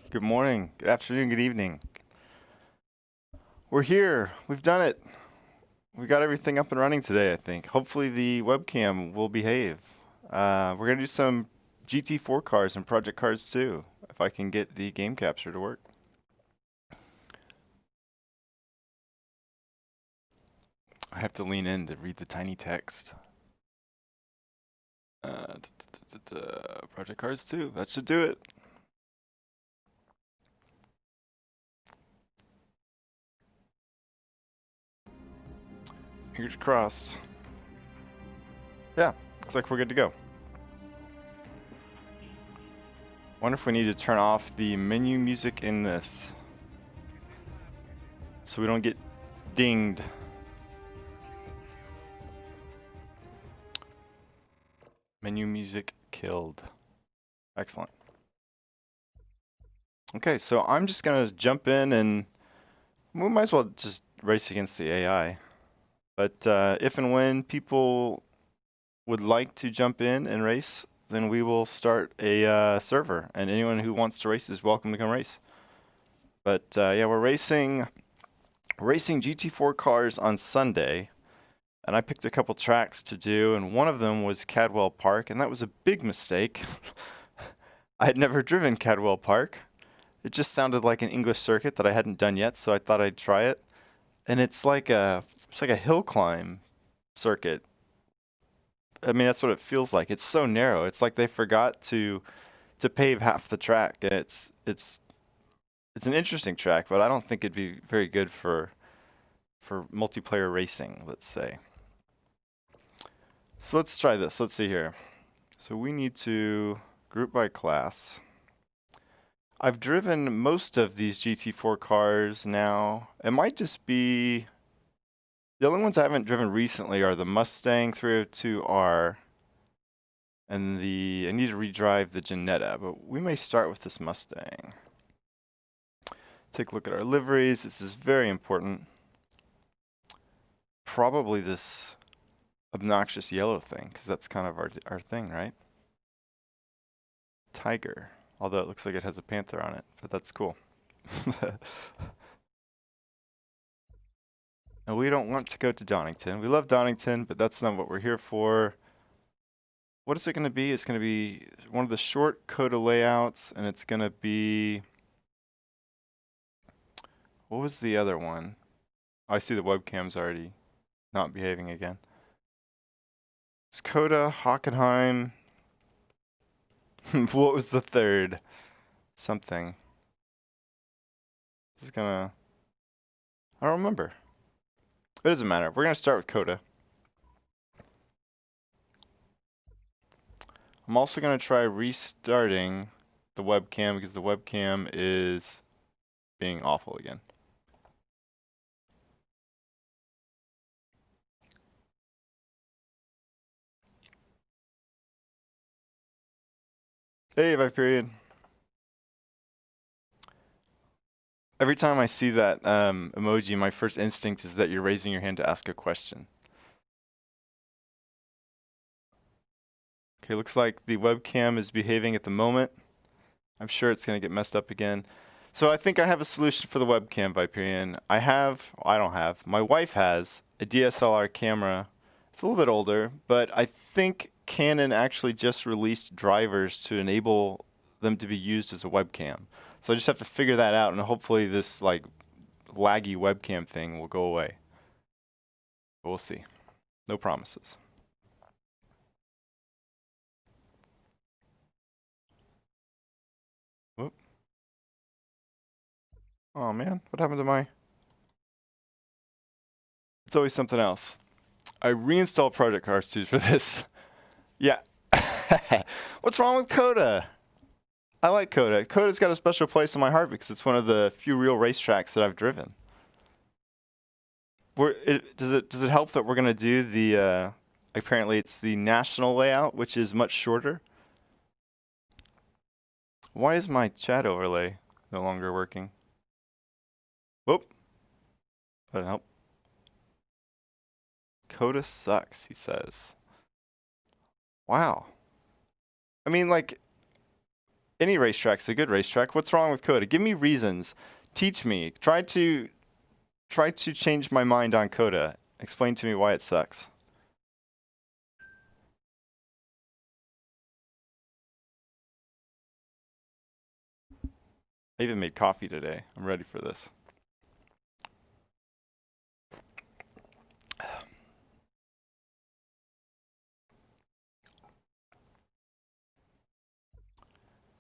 Good morning, good afternoon, good evening. We're here. We've done it. We got everything up and running today, I think. Hopefully the webcam will behave. We're going to do some GT4 cars and Project Cars too, if I can get the game capture to work. I have to lean in to read the tiny text. Project Cars 2, that should do it. Fingers crossed. Yeah, looks like we're good to go. Wonder if we need to turn off the menu music in this so we don't get dinged. Menu music killed. Excellent. Okay, so I'm just gonna jump in and we might as well just race against the AI. But if and when people would like to jump in and race, then we will start a server, and anyone who wants to race is welcome to come race. But yeah, we're racing GT4 cars on Sunday, and I picked a couple tracks to do, and one of them was Cadwell Park, and that was a big mistake. I had never driven Cadwell Park. It just sounded like an English circuit that I hadn't done yet, so I thought I'd try it. And it's like a hill climb circuit. I mean, that's what it feels like. It's so narrow. It's like they forgot to pave half the track, and it's an interesting track, but I don't think it'd be very good for multiplayer racing, let's say. So let's try this. Let's see here. So we need to group by class. I've driven most of these GT4 cars now. It might just be the only ones I haven't driven recently are the Mustang 302R and I need to redrive the Jannetta, but we may start with this Mustang. Take a look at our liveries. This is very important. Probably this obnoxious yellow thing, because that's kind of our thing, right? Tiger, although it looks like it has a panther on it, but that's cool. And we don't want to go to Donington. We love Donington, but that's not what we're here for. What is it going to be? It's going to be one of the short COTA layouts, and it's going to be... What was the other one? Oh, I see the webcam's already not behaving again. It's COTA, Hockenheim. What was the third? Something. This is gonna... I don't remember. It doesn't matter. We're gonna start with COTA. I'm also gonna try restarting the webcam because the webcam is being awful again. Hey, Viperiod. Every time I see that emoji, my first instinct is that you're raising your hand to ask a question. Okay, looks like the webcam is behaving at the moment. I'm sure it's going to get messed up again. So I think I have a solution for the webcam, Viperian. I don't have, my wife has a DSLR camera. It's a little bit older, but I think Canon actually just released drivers to enable them to be used as a webcam. So I just have to figure that out, and hopefully this like laggy webcam thing will go away. But we'll see. No promises. Whoop. Oh man, what happened to my... It's always something else. I reinstalled Project Cars 2 for this. Yeah. What's wrong with COTA? I like COTA. COTA's got a special place in my heart because it's one of the few real racetracks that I've driven. Does it help that we're going to do the, apparently it's the national layout, which is much shorter? Why is my chat overlay no longer working? Whoop. That didn't help. COTA sucks, he says. Wow. I mean, like, Any racetrack's a good racetrack. What's wrong with COTA? Give me reasons. Teach me. Try to change my mind on COTA. Explain to me why it sucks. I even made coffee today. I'm ready for this.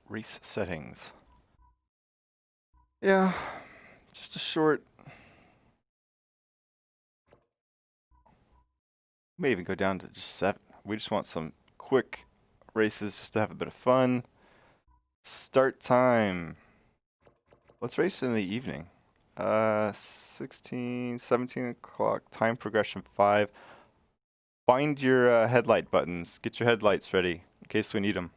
Race settings. Yeah, just a short. May even go down to just 7. We just want some quick races just to have a bit of fun. Start time. Let's race in the evening. 16, 17 o'clock. Time progression 5. Find your headlight buttons. Get your headlights ready in case we need them.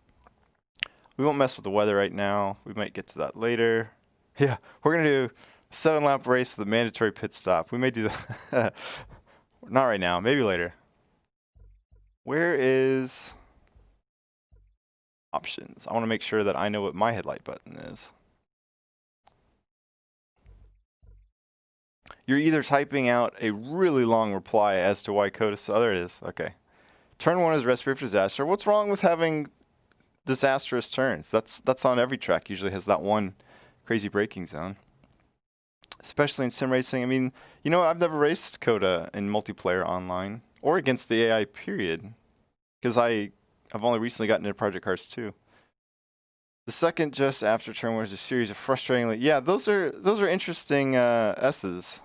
We won't mess with the weather right now. We might get to that later. Yeah, we're going to do a 7-lap race with a mandatory pit stop. We may do that. Not right now. Maybe later. Where is options? I want to make sure that I know what my headlight button is. You're either typing out a really long reply as to why COTA. Oh, there it is. Okay. Turn 1 is recipe for disaster. What's wrong with having disastrous turns? That's on every track. Usually has that one crazy braking zone. Especially in sim racing. I mean, you know what? I've never raced COTA in multiplayer online or against the AI, period. Because I've only recently gotten into Project Cars 2. The second just after turn 1 is a series of frustratingly. Yeah, those are interesting S's.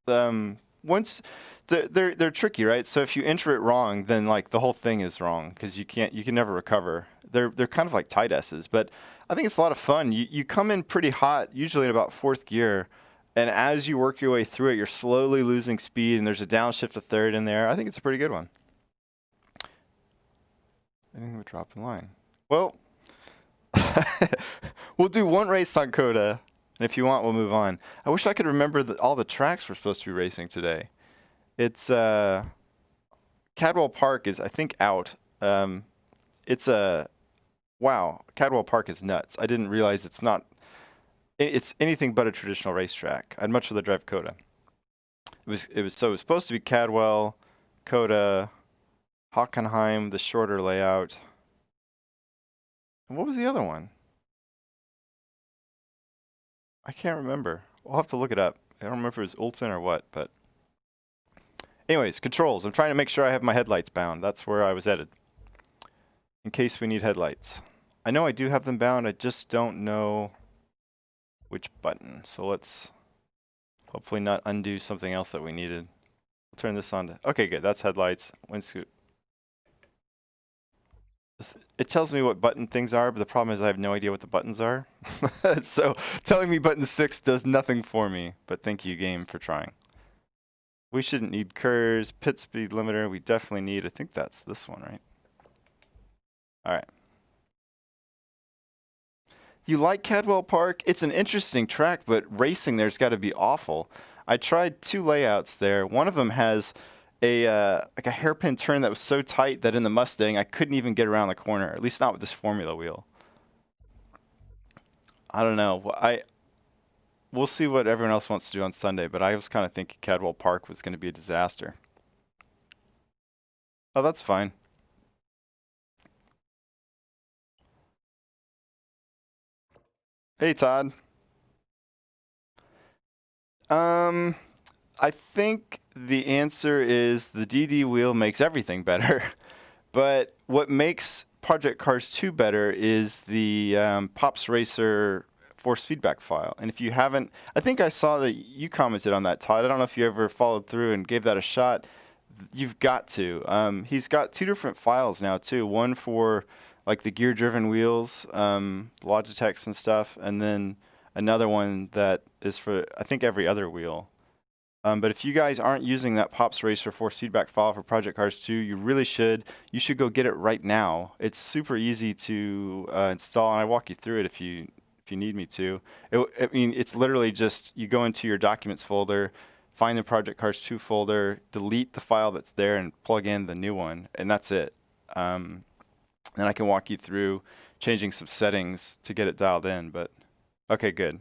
Once they're tricky, right? So if you enter it wrong, then like the whole thing is wrong because you can never recover. They're kind of like tight S's, but I think it's a lot of fun. You come in pretty hot, usually in about 4th gear, and as you work your way through it, you're slowly losing speed, and there's a downshift to 3rd in there. I think it's a pretty good one. Anything would drop in line. Well, we'll do one race on COTA. And if you want, we'll move on. I wish I could remember all the tracks we're supposed to be racing today. It's Cadwell Park is, I think, out. It's wow, Cadwell Park is nuts. I didn't realize it's not. It's anything but a traditional racetrack. I'd much rather drive COTA. It was supposed to be Cadwell, COTA, Hockenheim, the shorter layout. And what was the other one? I can't remember. We'll have to look it up. I don't remember if it was Ulton or what, but anyways, controls. I'm trying to make sure I have my headlights bound. That's where I was headed. In case we need headlights. I know I do have them bound. I just don't know which button. So let's hopefully not undo something else that we needed. We'll turn this on to, okay, good. That's headlights. Windscoot. It tells me what button things are, but the problem is I have no idea what the buttons are. So telling me button 6 does nothing for me, but thank you, game, for trying. We shouldn't need curves, pit speed limiter. We definitely need, I think that's this one, right? All right. You like Cadwell Park? It's an interesting track, but racing there's got to be awful. I tried 2 layouts there. One of them has like a hairpin turn that was so tight that in the Mustang I couldn't even get around the corner, at least not with this formula wheel. I don't know. We'll see what everyone else wants to do on Sunday, but I was kind of thinking Cadwell Park was going to be a disaster. Oh, that's fine. Hey, Todd. I think the answer is the DD wheel makes everything better. But what makes Project Cars 2 better is the Pops Racer force feedback file. And if you haven't, I think I saw that you commented on that, Todd. I don't know if you ever followed through and gave that a shot. You've got to. He's got 2 different files now, too. One for like the gear-driven wheels, Logitechs and stuff, and then another one that is for, I think, every other wheel. But if you guys aren't using that Pops Racer force feedback file for Project Cars 2, you really should. You should go get it right now. It's super easy to install, and I walk you through it if you need me to. I mean, it's literally just you go into your Documents folder, find the Project Cars 2 folder, delete the file that's there, and plug in the new one, and that's it. And I can walk you through changing some settings to get it dialed in, but okay, good.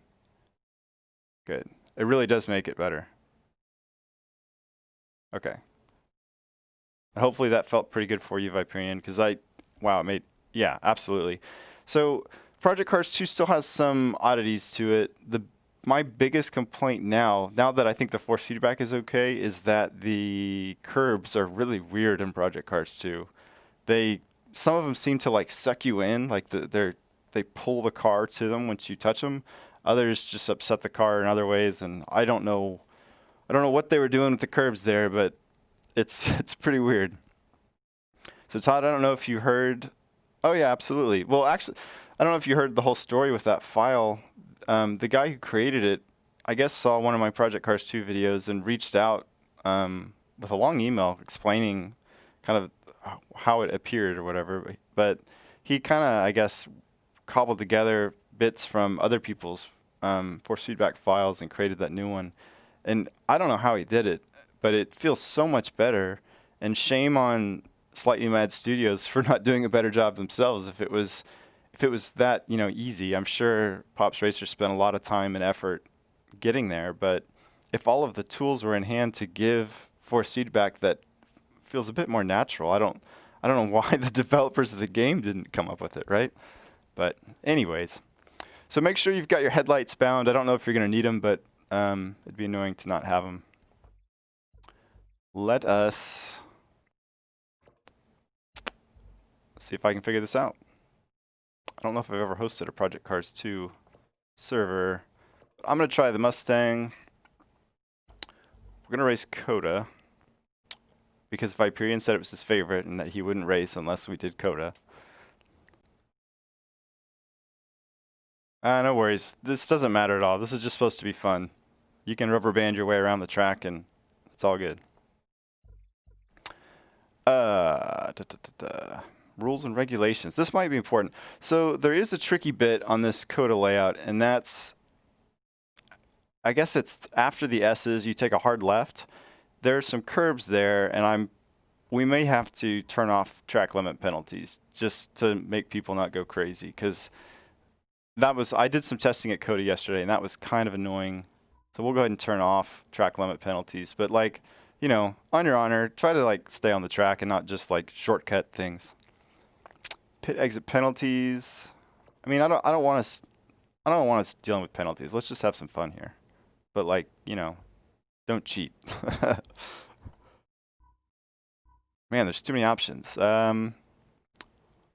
Good. It really does make it better. Okay. And hopefully that felt pretty good for you, Viperian, because wow, it made, yeah, absolutely. So Project Cars 2 still has some oddities to it. My biggest complaint now that I think the force feedback is okay, is that the curbs are really weird in Project Cars 2. Some of them seem to like suck you in, like they pull the car to them once you touch them. Others just upset the car in other ways, and I don't know what they were doing with the curbs there, but it's pretty weird. So Todd, I don't know if you heard. Oh yeah, absolutely. Well, actually, I don't know if you heard the whole story with that file. The guy who created it, I guess, saw one of my Project Cars 2 videos and reached out with a long email explaining kind of how it appeared or whatever. But he kind of, I guess, cobbled together bits from other people's force feedback files and created that new one. And I don't know how he did it, but it feels so much better. And shame on Slightly Mad Studios for not doing a better job themselves. If it was that, easy, I'm sure Pops Racer spent a lot of time and effort getting there. But if all of the tools were in hand to give force feedback that feels a bit more natural, I don't know why the developers of the game didn't come up with it, right? But anyways, so make sure you've got your headlights bound. I don't know if you're going to need them, but it'd be annoying to not have them. Let us see if I can figure this out. I don't know if I've ever hosted a Project Cars 2 server. I'm going to try the Mustang. We're going to race COTA because Viperian said it was his favorite and that he wouldn't race unless we did COTA. No worries. This doesn't matter at all. This is just supposed to be fun. You can rubber band your way around the track and it's all good. Rules and regulations. This might be important. So there is a tricky bit on this COTA layout, and that's, I guess it's after the S's, you take a hard left. There are some curbs there, and we may have to turn off track limit penalties just to make people not go crazy, because I did some testing at COTA yesterday, and that was kind of annoying. So we'll go ahead and turn off track limit penalties, but on your honor, try to stay on the track and not just shortcut things. Pit exit penalties. I mean, I don't want us dealing with penalties. Let's just have some fun here. But don't cheat. Man, there's too many options.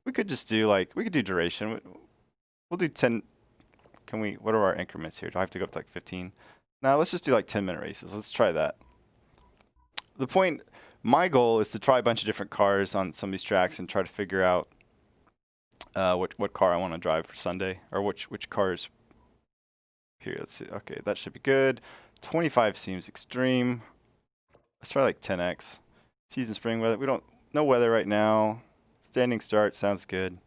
We could just do we could do duration. We'll do 10. What are our increments here? Do I have to go up to 15? Now let's just do 10-minute races. Let's try that. My goal is to try a bunch of different cars on some of these tracks and try to figure out what car I want to drive for Sunday, or which cars. Here, let's see. Okay, that should be good. 25 seems extreme. Let's try 10x. Season spring weather. We don't no weather right now. Standing start sounds good.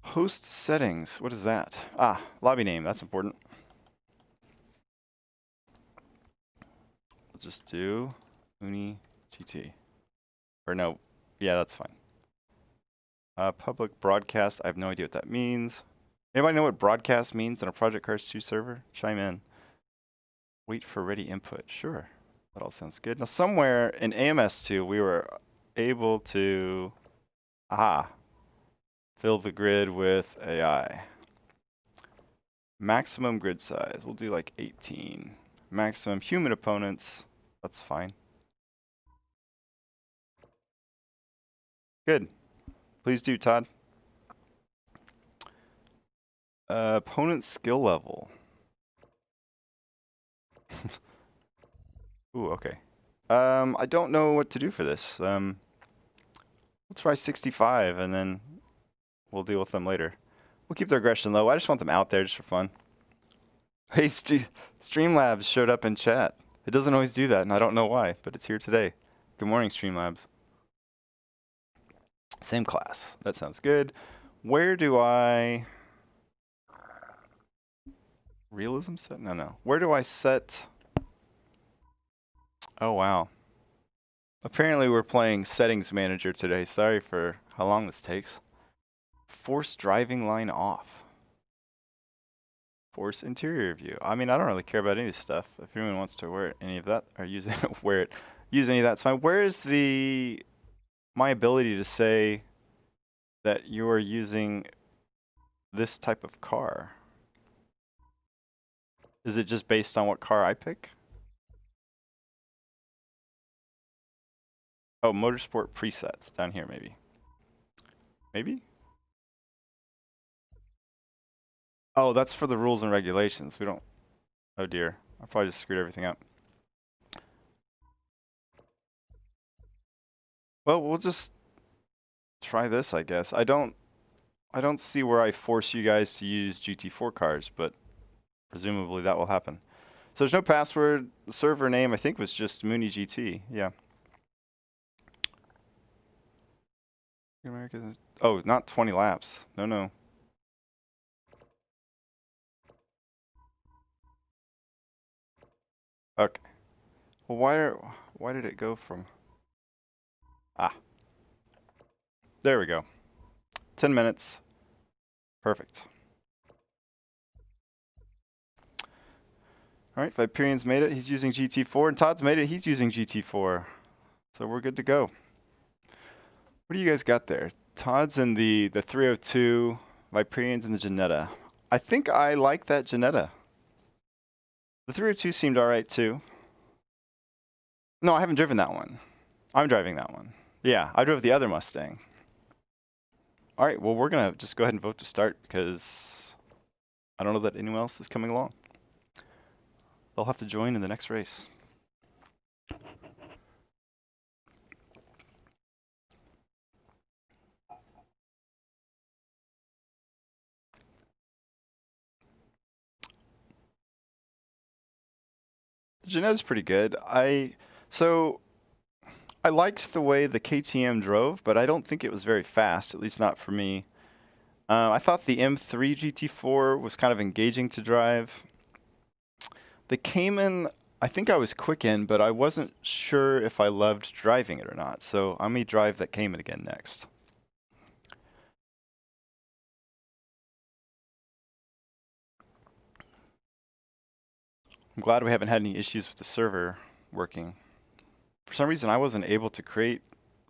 Host settings. What is that? Lobby name. That's important. Let's just do Uni GT. Or no. Yeah, that's fine. Public broadcast. I have no idea what that means. Anybody know what broadcast means on a Project Cars 2 server? Chime in. Wait for ready input. Sure. That all sounds good. Now, somewhere in AMS2, we were able to fill the grid with AI. Maximum grid size. We'll do 18. Maximum human opponents. That's fine. Good. Please do, Todd. Opponent skill level. Ooh, okay. I don't know what to do for this. We'll try 65, and then we'll deal with them later. We'll keep their aggression low. I just want them out there just for fun. Hey, Streamlabs showed up in chat. It doesn't always do that, and I don't know why, but it's here today. Good morning, Streamlabs. Same class. That sounds good. Where do I... Realism set? No. Where do I set... Oh, wow. Apparently we're playing Settings Manager today. Sorry for how long this takes. force driving line off. Force interior view. I mean, I don't really care about any of this stuff. If anyone wants to wear any of that or use it, use any of that's fine. Where is my ability to say that you are using this type of car? Is it just based on what car I pick? Oh, motorsport presets down here, maybe. Maybe? Oh, that's for the rules and regulations. We don't. Oh dear. I probably just screwed everything up. Well, we'll just try this, I guess. I don't see where I force you guys to use GT4 cars, but presumably that will happen. So there's no password. The server name, I think, was just Mooney GT. Yeah. America. Oh, not 20 laps. No, no. Okay. Well, why did it go from? Ah. There we go. 10 minutes. Perfect. All right, Viperian's made it. He's using GT4, and Todd's made it. He's using GT4. So we're good to go. What do you guys got there? Todd's in the 302, Viperian's in the Janetta. I think I like that Janetta. The 302 seemed all right too. No, I haven't driven that one. I'm driving that one. Yeah, I drove the other Mustang. All right, well, we're going to just go ahead and vote to start because I don't know that anyone else is coming along. They'll have to join in the next race. The Janetta's pretty good. So I liked the way the KTM drove, but I don't think it was very fast, at least not for me. I thought the M3 GT4 was kind of engaging to drive. The Cayman, I think I was quick in, but I wasn't sure if I loved driving it or not. So I may drive that Cayman again next. I'm glad we haven't had any issues with the server working. For some reason, I wasn't able to create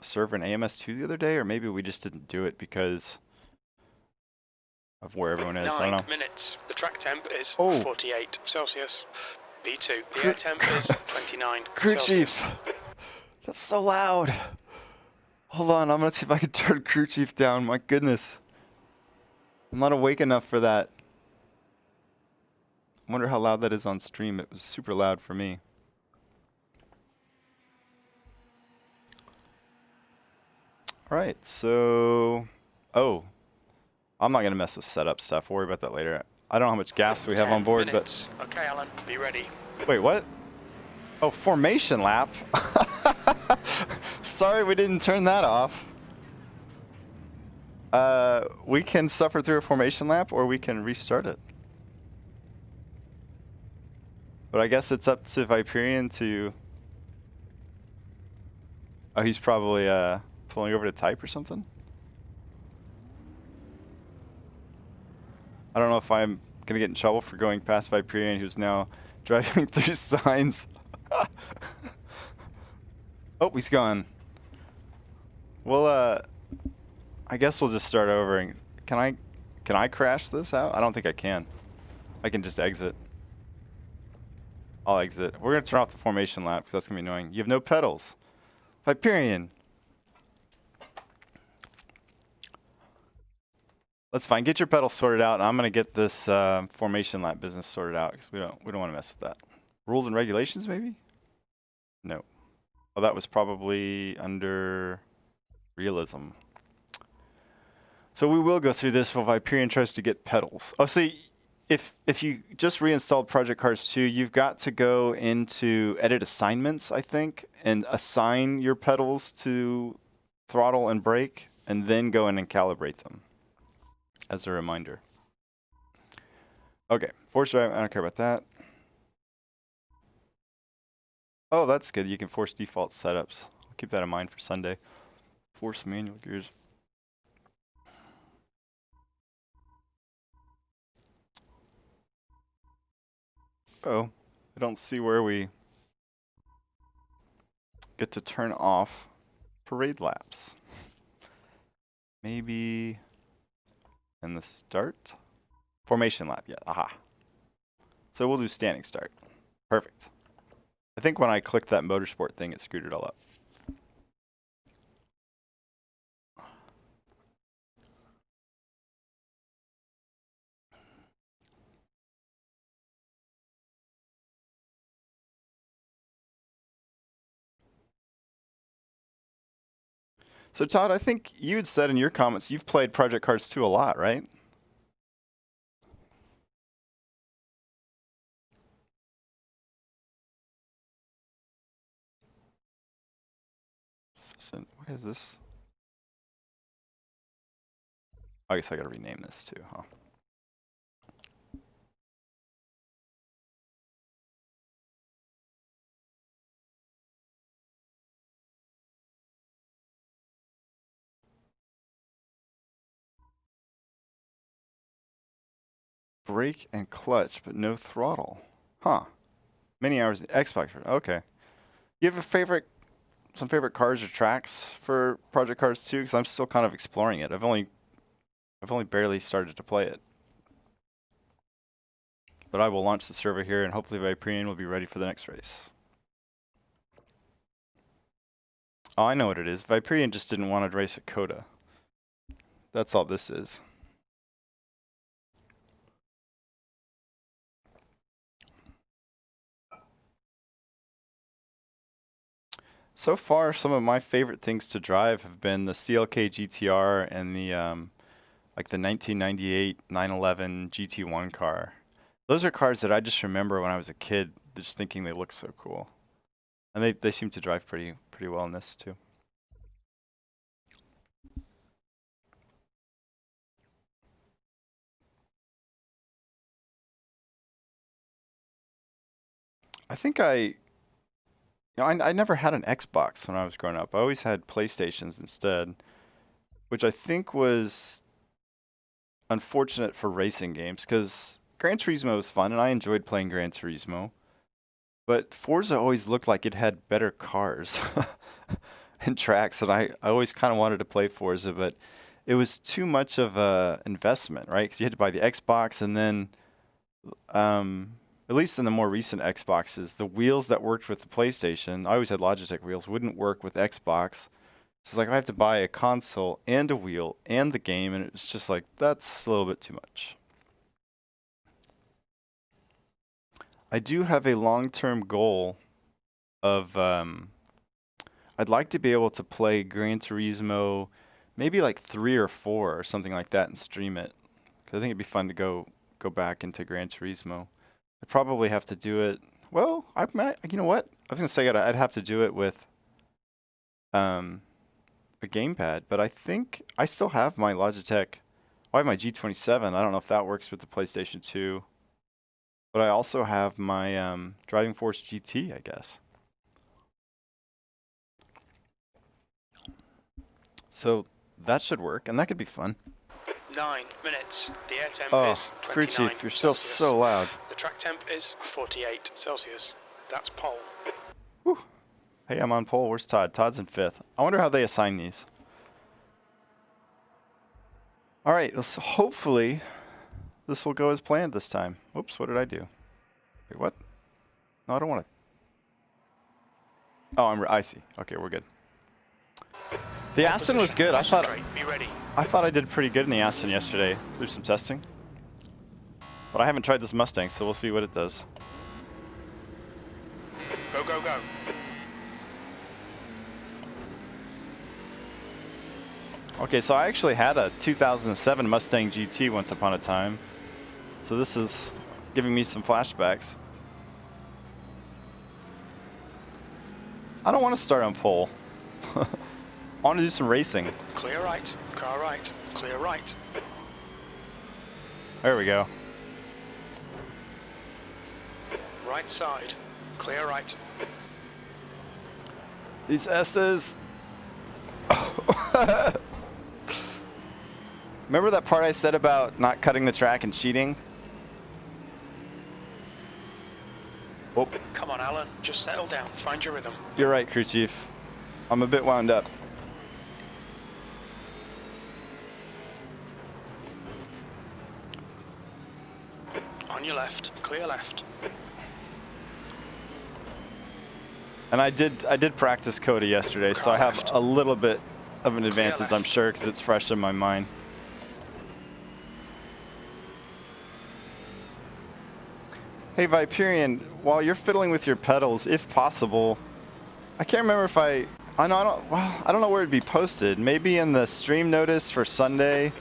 a server in AMS2 the other day, or maybe we just didn't do it because of where everyone is. I don't know. 9 minutes. The track temp is 48 Celsius. B2. The air temp is 29 Crew Celsius. chief. That's so loud. Hold on, I'm gonna see if I can turn crew chief down. My goodness. I'm not awake enough for that. I wonder how loud that is on stream. It was super loud for me. All right, so, I'm not gonna mess with setup stuff. We'll worry about that later. I don't know how much gas we have on board, minutes. But okay, Alan, be ready. Wait, what? Oh, formation lap. Sorry, we didn't turn that off. We can suffer through a formation lap, or we can restart it. But I guess it's up to Viperian to. Oh, he's probably pulling over to type or something. I don't know if I'm gonna get in trouble for going past Viperian, who's now driving through signs. Oh, he's gone. Well, I guess we'll just start over. And can I crash this out? I don't think I can. I can just exit. I'll exit. We're gonna turn off the formation lap because that's gonna be annoying. You have no pedals. Viperian. That's fine. Get your pedals sorted out, and I'm gonna get this formation lap business sorted out because we don't want to mess with that. Rules and regulations, maybe? No. Oh, that was probably under realism. So we will go through this while Viperian tries to get pedals. Oh, see, if you just reinstalled Project Cars 2, you've got to go into edit assignments, I think, and assign your pedals to throttle and brake, and then go in and calibrate them. As a reminder. Okay, force drive, I don't care about that. Oh, that's good. You can force default setups. I'll keep that in mind for Sunday. Force manual gears. Oh, I don't see where we get to turn off parade laps. Maybe in the start? Formation lap, yeah, aha. So we'll do standing start. Perfect. I think when I clicked that motorsport thing, it screwed it all up. So Todd, I think you had said in your comments you've played Project Cars 2 a lot, right? So, what is this? I guess I gotta rename this too, huh? Brake and clutch, but no throttle. Huh. Many hours in the Xbox. Okay. You have some favorite cars or tracks for Project Cars 2? Because I'm still kind of exploring it. I've only barely started to play it. But I will launch the server here, and hopefully Viperian will be ready for the next race. Oh, I know what it is. Viperian just didn't want to race at COTA. That's all this is. So far, some of my favorite things to drive have been the CLK GTR and the like the 1998 911 GT1 car. Those are cars that I just remember when I was a kid, just thinking they look so cool, and they seem to drive pretty well in this too. I think I never had an Xbox when I was growing up. I always had PlayStations instead, which I think was unfortunate for racing games because Gran Turismo was fun and I enjoyed playing Gran Turismo. But Forza always looked like it had better cars and tracks, and I always kind of wanted to play Forza, but it was too much of a investment, right? Because you had to buy the Xbox, and then at least in the more recent Xboxes, the wheels that worked with the PlayStation, I always had Logitech wheels, wouldn't work with Xbox. So it's like I have to buy a console and a wheel and the game, and it's just like, that's a little bit too much. I do have a long-term goal of, I'd like to be able to play Gran Turismo, maybe like 3 or 4 or something like that and stream it. Because I think it'd be fun to go back into Gran Turismo. I'd probably have to do it. Well, I might. You know what? I was gonna say I'd have to do it with a gamepad, but I think I still have my Logitech. I have my G27. I don't know if that works with the PlayStation 2, but I also have my Driving Force GT, I guess. So that should work, and that could be fun. 9 minutes. The air temp is 29 crew chief, you're still Celsius. so loud. The track temp is 48 Celsius. That's pole. Whew. Hey, I'm on pole. Where's Todd? Todd's in 5th. I wonder how they assign these. All right, hopefully this will go as planned this time. Whoops, what did I do? Wait, what? No, I don't want to. Oh, I see. Okay, we're good. The Aston was good. I thought I did pretty good in the Aston yesterday through some testing. But I haven't tried this Mustang, so we'll see what it does. Go, go, go. Okay, so I actually had a 2007 Mustang GT once upon a time. So this is giving me some flashbacks. I don't want to start on pole. I want to do some racing. Clear right, car right, clear right. There we go. Right side, clear right. These S's. Remember that part I said about not cutting the track and cheating? Oh. Come on, Alan. Just settle down. Find your rhythm. You're right, crew chief. I'm a bit wound up. On your left. Clear left. And I did practice COTA yesterday, so I have a little bit of an advantage, I'm sure, because it's fresh in my mind. Hey, Viperian, while you're fiddling with your pedals, if possible, I can't remember if I don't know where it'd be posted. Maybe in the stream notice for Sunday,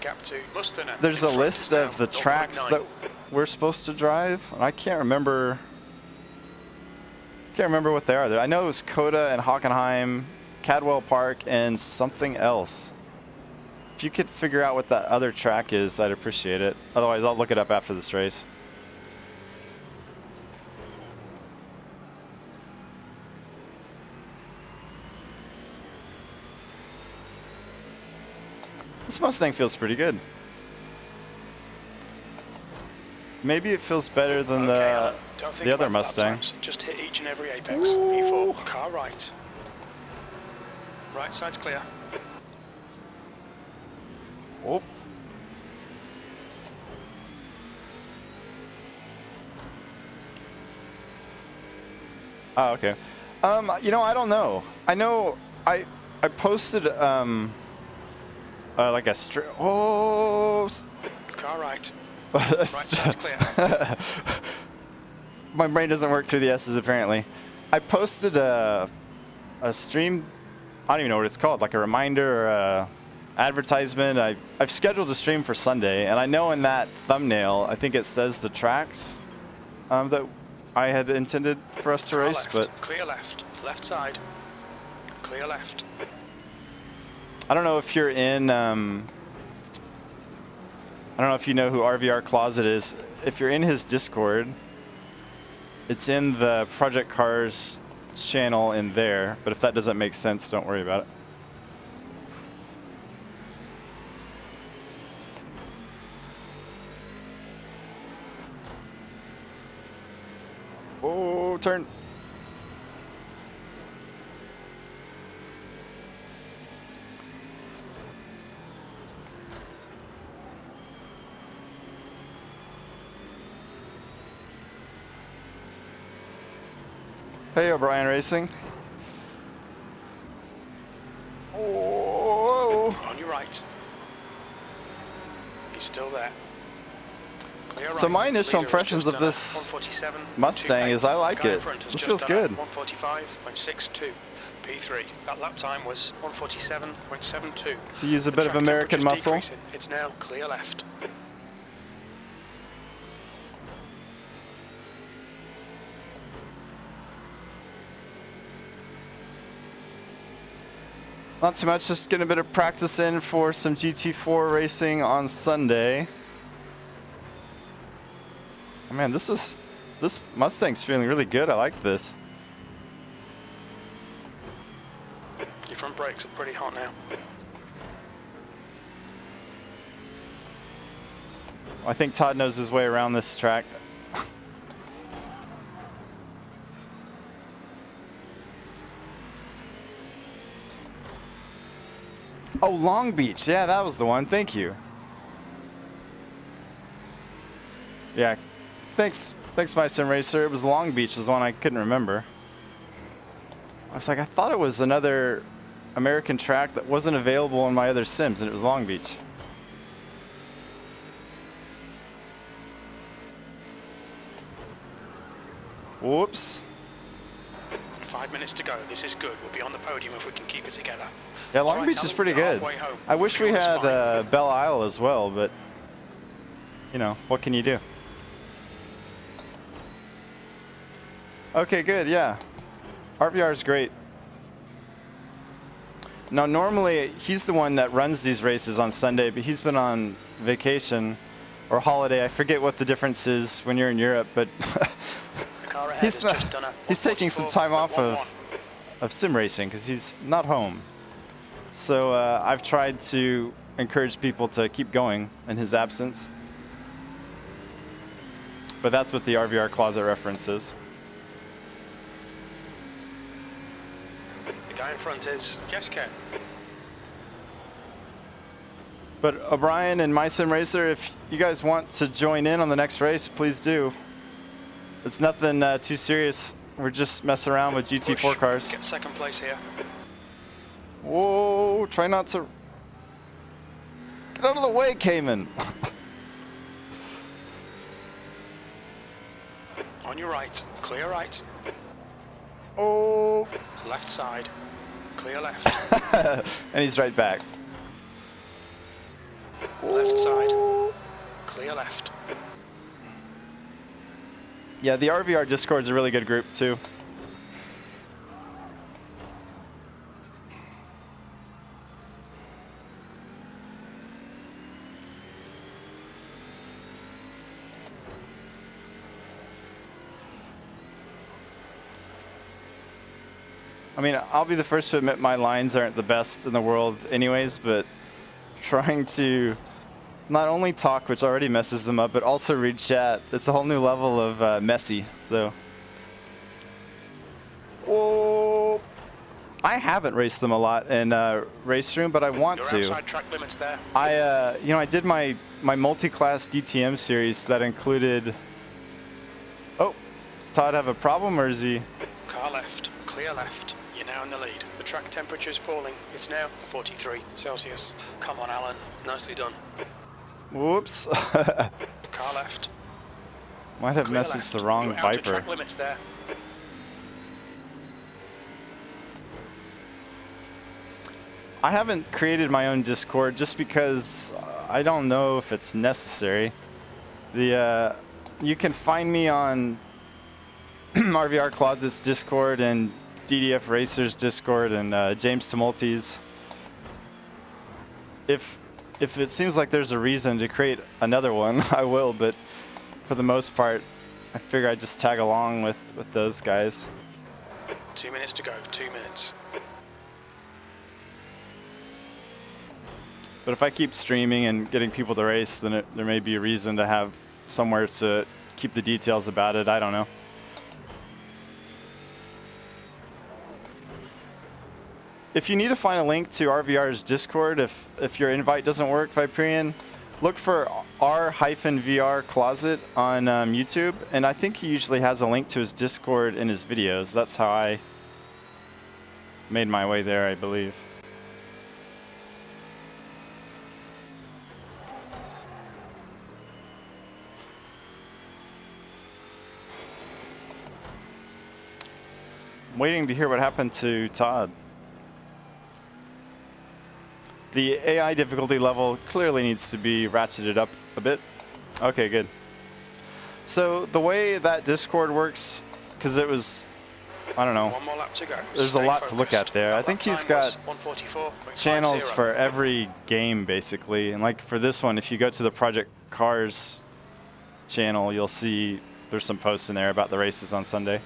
there's a list of the tracks that we're supposed to drive, and I can't remember what they are. I know it was COTA and Hockenheim, Cadwell Park, and something else. If you could figure out what that other track is, I'd appreciate it. Otherwise, I'll look it up after this race. This Mustang feels pretty good. Maybe it feels better than the other Mustang. Just hit each and every apex. E4, car right. Right side's clear. Oh. Oh, okay. You know, I don't know. I know I posted like a car right. Right side's clear. My brain doesn't work through the S's apparently. I posted a stream. I don't even know what it's called, like a reminder or a advertisement. I've scheduled a stream for Sunday, and I know in that thumbnail, I think it says the tracks that I had intended for us to race. Left. But clear left, left side, clear left. I don't know if you're in. I don't know if you know who RVR Closet is. If you're in his Discord, it's in the Project Cars channel in there. But if that doesn't make sense, don't worry about it. Oh, turn. Hey, O'Brien Racing. Oh. On your right. He's still there. Clear So right. my initial Leader impressions of this 147, Mustang is I like it. This feels good. 145.62. P3. That lap time was 147.72. To use a bit of American muscle. Decreasing. It's now clear left. Not too much, just getting a bit of practice in for some GT4 racing on Sunday. Oh man, this Mustang's feeling really good. I like this. Your front brakes are pretty hot now. I think Todd knows his way around this track. Oh, Long Beach. Yeah, that was the one. Thank you. Yeah. Thanks, My Sim Racer. It was Long Beach was the one I couldn't remember. I was like, I thought it was another American track that wasn't available in my other Sims, and it was Long Beach. Whoops. 5 minutes to go. This is good. We'll be on the podium if we can keep it together. Yeah, Long Beach is pretty good. I wish we had Belle Isle as well, but you know, what can you do? Okay, good, yeah. RVR is great. Now, normally, he's the one that runs these races on Sunday, but he's been on vacation or holiday. I forget what the difference is when you're in Europe, but he's taking some time off of sim racing because he's not home. So I've tried to encourage people to keep going in his absence. But that's what the RVR Closet reference is. Guy in front is Jessica. But O'Brien and My Sim Racer, if you guys want to join in on the next race, please do. It's nothing too serious. We're just messing around with GT4 cars. Get second place here. Whoa, try not to... Get out of the way, Cayman. On your right, clear right. Oh. Left side, clear left. And he's right back. Left side, clear left. Yeah, the RVR Discord's a really good group too. I mean, I'll be the first to admit my lines aren't the best in the world anyways, but trying to not only talk, which already messes them up, but also read chat, it's a whole new level of messy, so. Oh, I haven't raced them a lot in Race Room, but I want to. Outside track limits there. I did my multi-class DTM series that included, oh, does Todd have a problem or is he? Car left, clear left. You're now in the lead. The track temperature's falling. It's now 43 Celsius. Come on, Alan. Nicely done. Whoops. Car left. Might have Clear messaged left. the wrong You're out of Viper. track limits there. I haven't created my own Discord just because I don't know if it's necessary. You can find me on RVR Closet's Discord and DDF Racers Discord and James Tumulty's. If it seems like there's a reason to create another one, I will, but for the most part, I figure I'd just tag along with those guys. 2 minutes to go, 2 minutes. But if I keep streaming and getting people to race, then there may be a reason to have somewhere to keep the details about it. I don't know. If you need to find a link to RVR's Discord, if your invite doesn't work, Viperian, look for R-VR Closet on YouTube, and I think he usually has a link to his Discord in his videos. That's how I made my way there, I believe. I'm waiting to hear what happened to Todd. The AI difficulty level clearly needs to be ratcheted up a bit. Okay, good. So the way that Discord works, because it was, I don't know, One more lap to go. there's a lot to look at there. I think he's got 144.50. channels for every game, basically. And like for this one, if you go to the Project Cars channel, you'll see there's some posts in there about the races on Sunday.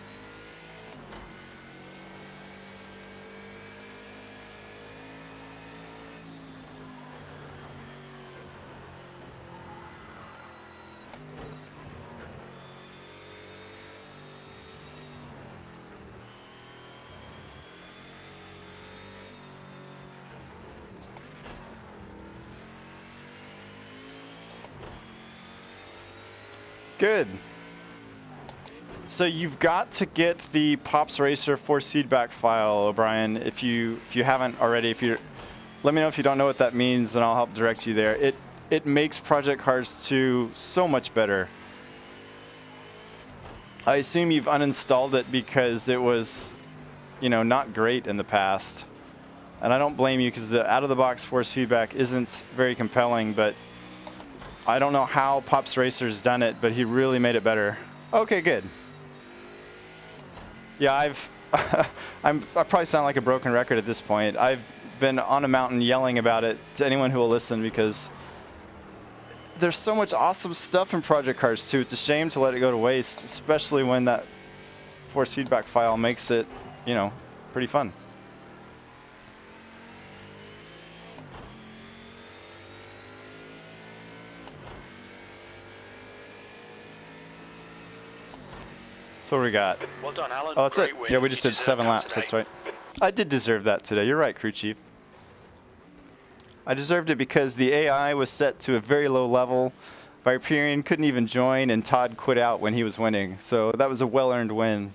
Good. So you've got to get the Pops Racer force feedback file, O'Brien. If you haven't already, let me know if you don't know what that means, and I'll help direct you there. It makes Project Cars 2 so much better. I assume you've uninstalled it because it was, not great in the past. And I don't blame you because the out-of-the-box force feedback isn't very compelling, but I don't know how Pops Racer's done it, but he really made it better. Okay, good. Yeah, I probably sound like a broken record at this point. I've been on a mountain yelling about it to anyone who will listen because there's so much awesome stuff in Project Cars 2. It's a shame to let it go to waste, especially when that force feedback file makes it, pretty fun. So what do we got? Well done, Alan. Oh, that's Great it. win. Yeah, we just You did deserve 7 that laps. today. That's right. I did deserve that today. You're right, crew chief. I deserved it because the AI was set to a very low level. Viperian couldn't even join, and Todd quit out when he was winning. So that was a well-earned win.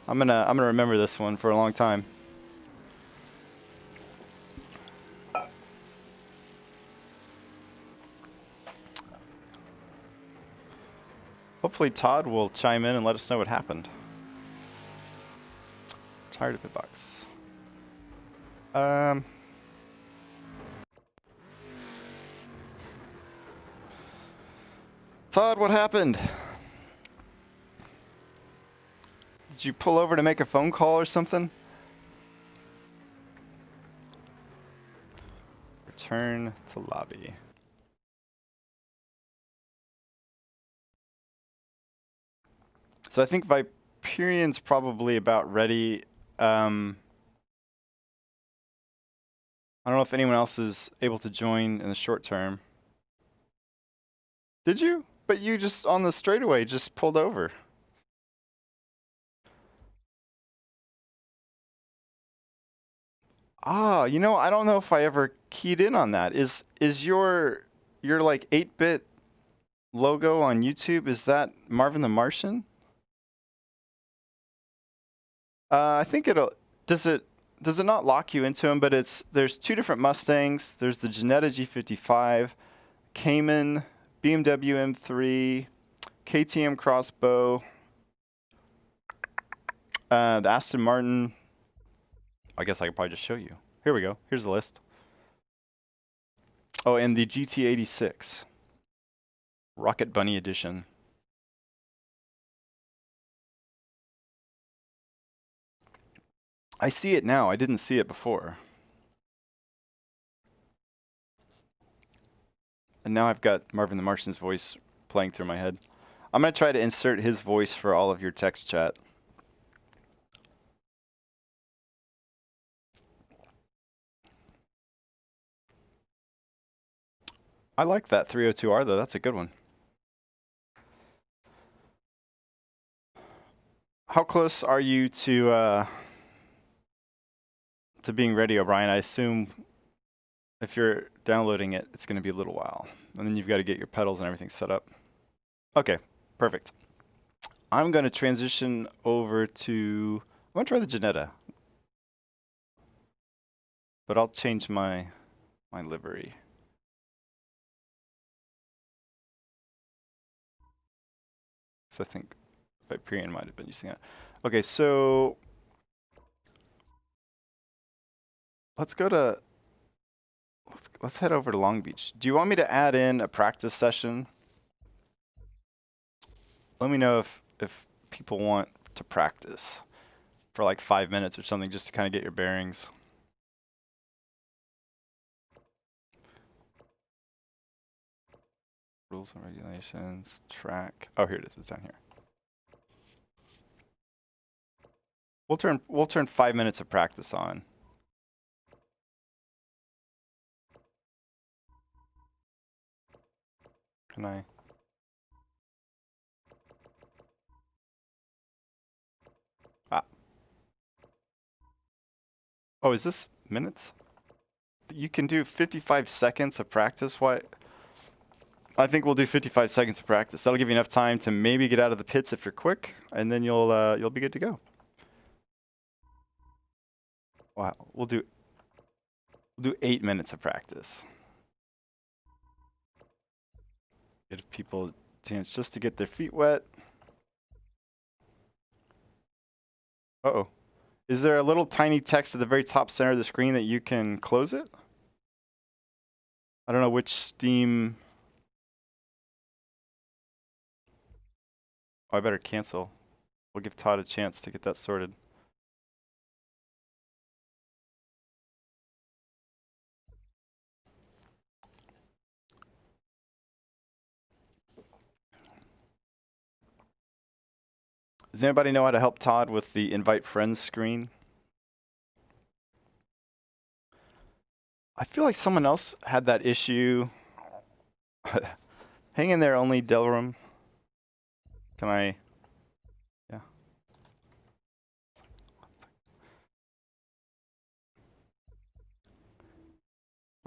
I'm gonna remember this one for a long time. Hopefully Todd will chime in and let us know what happened. Tired of hitbox. Todd, what happened? Did you pull over to make a phone call or something? Return to lobby. So I think Viperian's probably about ready. I don't know if anyone else is able to join in the short term. Did you? But you just on the straightaway just pulled over. Ah, you know, I don't know if I ever keyed in on that. Is your like 8-bit logo on YouTube, is that Marvin the Martian? I think does it not lock you into him, but there's two different Mustangs. There's the Jetta G55, Cayman, BMW M3, KTM Crossbow, the Aston Martin. I guess I could probably just show you. Here we go. Here's the list. Oh, and the GT86. Rocket Bunny Edition. I see it now. I didn't see it before. And now I've got Marvin the Martian's voice playing through my head. I'm going to try to insert his voice for all of your text chat. I like that 302R though. That's a good one. How close are you to being ready, O'Brien? I assume if you're downloading it, it's going to be a little while. And then you've got to get your pedals and everything set up. Okay, perfect. I'm going to transition over to... I'm going to try the Jetta. But I'll change my livery. So I think Viperian might have been using that. Okay, so... let's go to... Let's head over to Long Beach. Do you want me to add in a practice session? Let me know if people want to practice for like 5 minutes or something, just to kind of get your bearings. Rules and regulations, track. Oh, here it is. It's down here. We'll turn 5 minutes of practice on. Can I? Ah. Oh, is this minutes? You can do 55 seconds of practice. Why? I think we'll do 55 seconds of practice. That'll give you enough time to maybe get out of the pits if you're quick, and then you'll be good to go. Wow, we'll do 8 minutes of practice. Give people a chance just to get their feet wet. Uh-oh. Is there a little tiny text at the very top center of the screen that you can close it? I don't know which Steam... Oh, I better cancel. We'll give Todd a chance to get that sorted. Does anybody know how to help Todd with the invite friends screen? I feel like someone else had that issue. Hang in there, only Delrum. Can I? Yeah.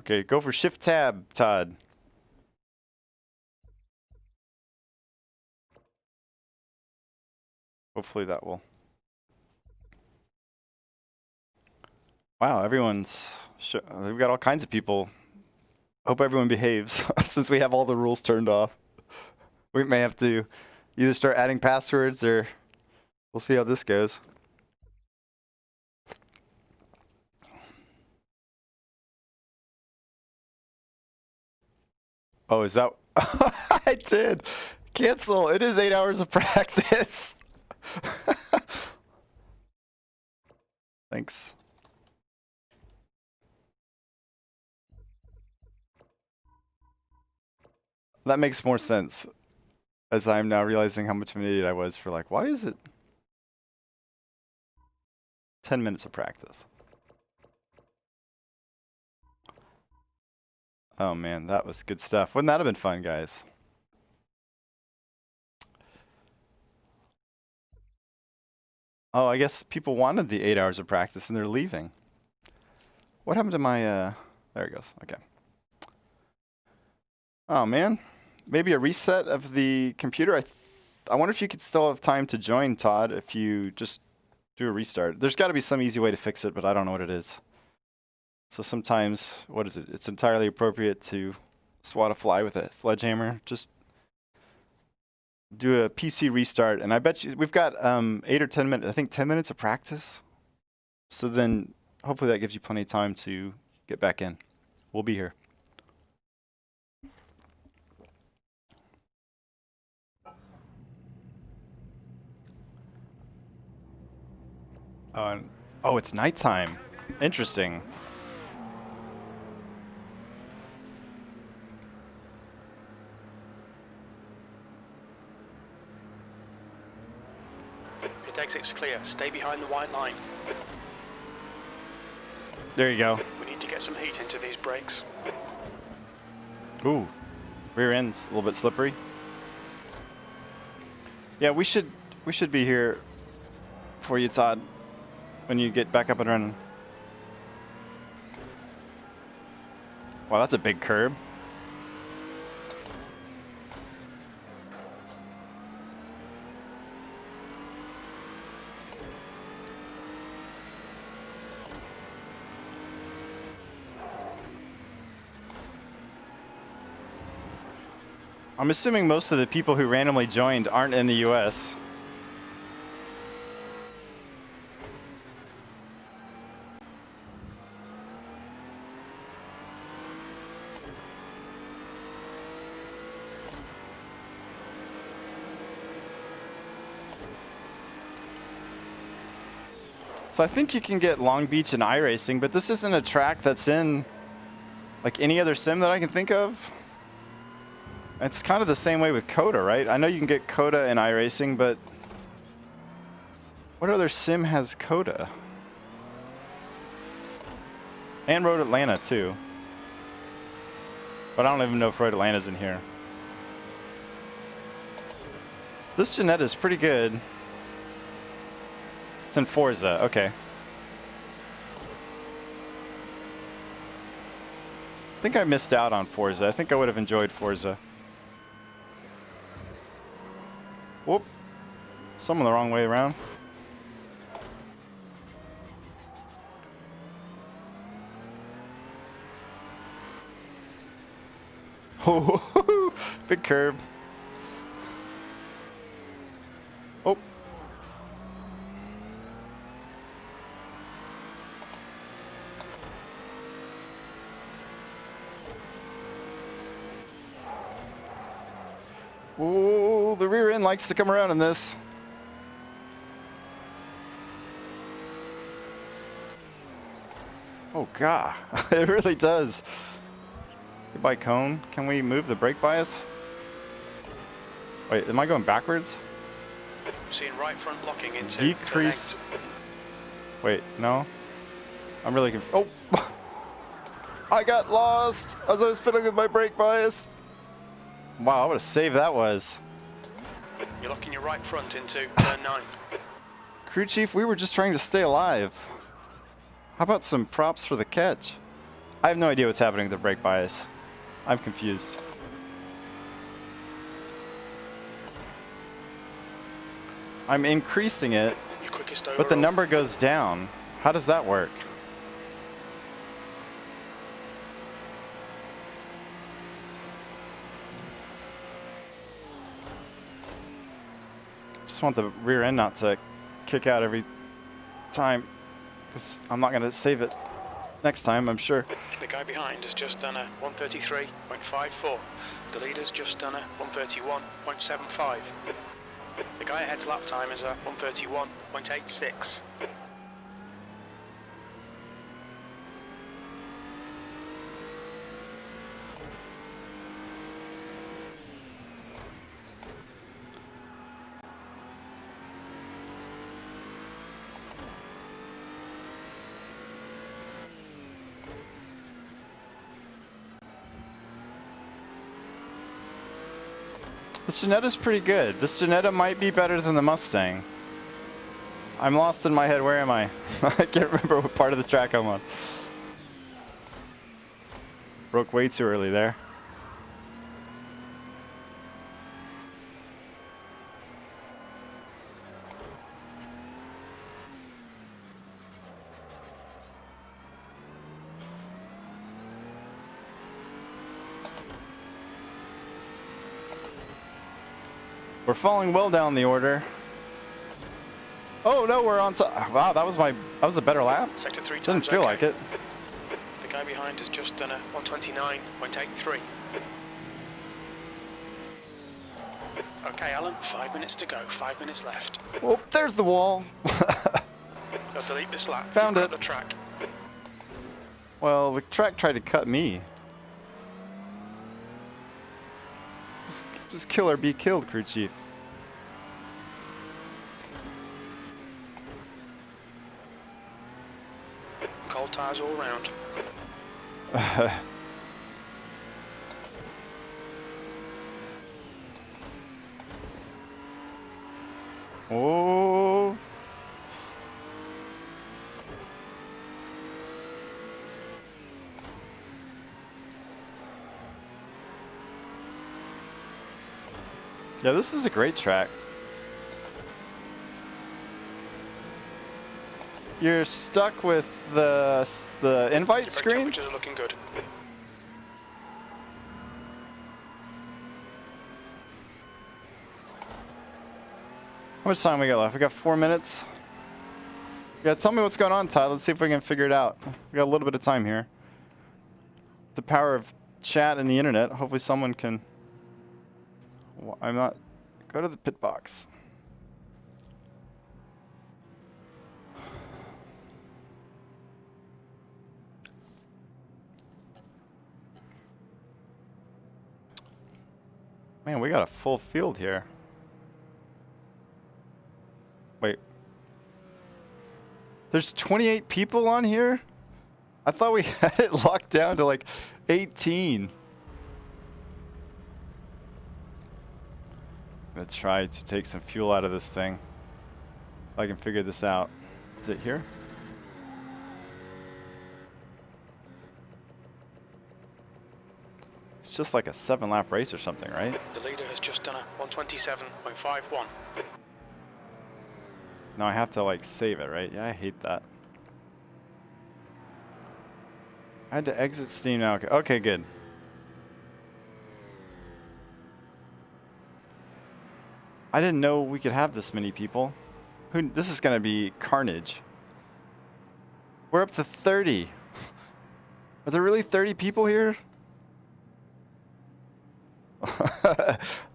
Okay, go for shift tab, Todd. Hopefully that will. Wow, everyone's. We've got all kinds of people. Hope everyone behaves since we have all the rules turned off. We may have to either start adding passwords or we'll see how this goes. Oh, is that? I did. Cancel. It is 8 hours of practice. Thanks. That makes more sense as I'm now realizing how much of an idiot I was for like, why is it 10 minutes of practice? Oh man, that was good stuff. Wouldn't that have been fun, guys? Oh, I guess people wanted the 8 hours of practice and they're leaving. What happened to my, there it goes, okay. Oh man, maybe a reset of the computer. I wonder if you could still have time to join, Todd, if you just do a restart. There's gotta be some easy way to fix it, but I don't know what it is. So sometimes, what is it? It's entirely appropriate to swat a fly with a sledgehammer. Just do a PC restart, and I bet you we've got 8 or 10 minutes. I think 10 minutes of practice. So then, hopefully, that gives you plenty of time to get back in. We'll be here. Oh, it's nighttime. Interesting. Exit's clear. Stay behind the white line. There you go. We need to get some heat into these brakes. Ooh, rear end's a little bit slippery. Yeah, we should be here for you, Todd, when you get back up and running. Wow, that's a big curb. I'm assuming most of the people who randomly joined aren't in the US. So I think you can get Long Beach and iRacing, but this isn't a track that's in like any other sim that I can think of. It's kind of the same way with COTA, right? I know you can get COTA in iRacing, but what other sim has COTA? And Road Atlanta, too. But I don't even know if Road Atlanta's in here. This Jeanette is pretty good. It's in Forza, okay. I think I missed out on Forza. I think I would have enjoyed Forza. Whoop. Someone the wrong way around. Oh, big curb. Oh. Oh, the rear end likes to come around in this. Oh, God. It really does. Goodbye, cone. Can we move the brake bias? Wait, am I going backwards? Seeing right front locking into decrease. Wait, no. I'm really confused. Oh! I got lost as I was fiddling with my brake bias. Wow, what a save that was. You're locking your right front into turn 9. Crew chief, we were just trying to stay alive. How about some props for the catch? I have no idea what's happening with the brake bias. I'm confused. I'm increasing it, Your quickest but the overall. number goes down. How does that work? Just want the rear end not to kick out every time, because I'm not going to save it next time, I'm sure. The guy behind has just done a 133.54. The leader's just done a 131.75. The guy ahead's lap time is a 131.86. This Jenetta's pretty good. This Jenetta might be better than the Mustang. I'm lost in my head. Where am I? I can't remember what part of the track I'm on. Broke way too early there. We're falling well down the order. Oh no, we're on top. Wow, that was a better lap. Sector 3 Didn't times feel okay. like it. The guy behind has just done a 129.83. Okay, Alan, 5 minutes to go. 5 minutes left. Oh, there's the wall. So delete this lap. Found You've it. got the track. Well, the track tried to cut me. Just kill or be killed, crew chief. Cold tires all round. Oh. Yeah, this is a great track. You're stuck with the invite Your brake screen? temperatures are looking good. How much time we got left? We got 4 minutes. Yeah, tell me what's going on, Todd. Let's see if we can figure it out. We got a little bit of time here. The power of chat and the internet. Hopefully someone can... I'm not... Go to the pit box. Man, we got a full field here. Wait. There's 28 people on here? I thought we had it locked down to like 18. I'm gonna try to take some fuel out of this thing. If I can figure this out. Is it here? It's just like a 7-lap race or something, right? The leader has just done a 127.51. No, I have to like save it, right? Yeah, I hate that. I had to exit Steam now. Okay, okay, good. I didn't know we could have this many people. This is gonna be carnage. We're up to 30. Are there really 30 people here?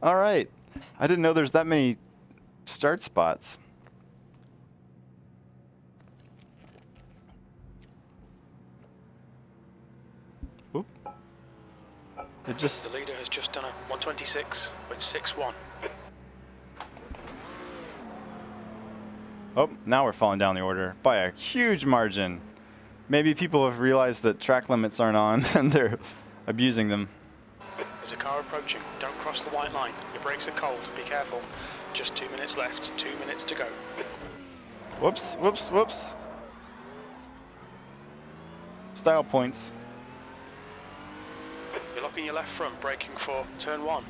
All right. I didn't know there's that many start spots. Oop. It just... The leader has just done a 126.61. Oh, now we're falling down the order by a huge margin. Maybe people have realized that track limits aren't on and they're abusing them. There's a car approaching. Don't cross the white line. Your brakes are cold. Be careful. Just 2 minutes left. 2 minutes to go. Whoops, whoops, whoops. Style points. Locking your left front, braking for turn 1.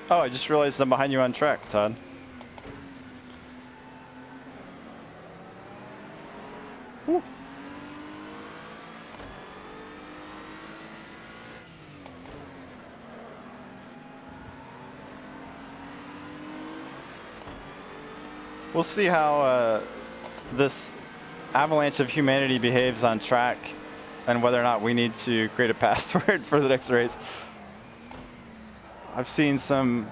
Oh, I just realized I'm behind you on track, Todd. Woo. We'll see how this avalanche of humanity behaves on track and whether or not we need to create a password for the next race. I've seen some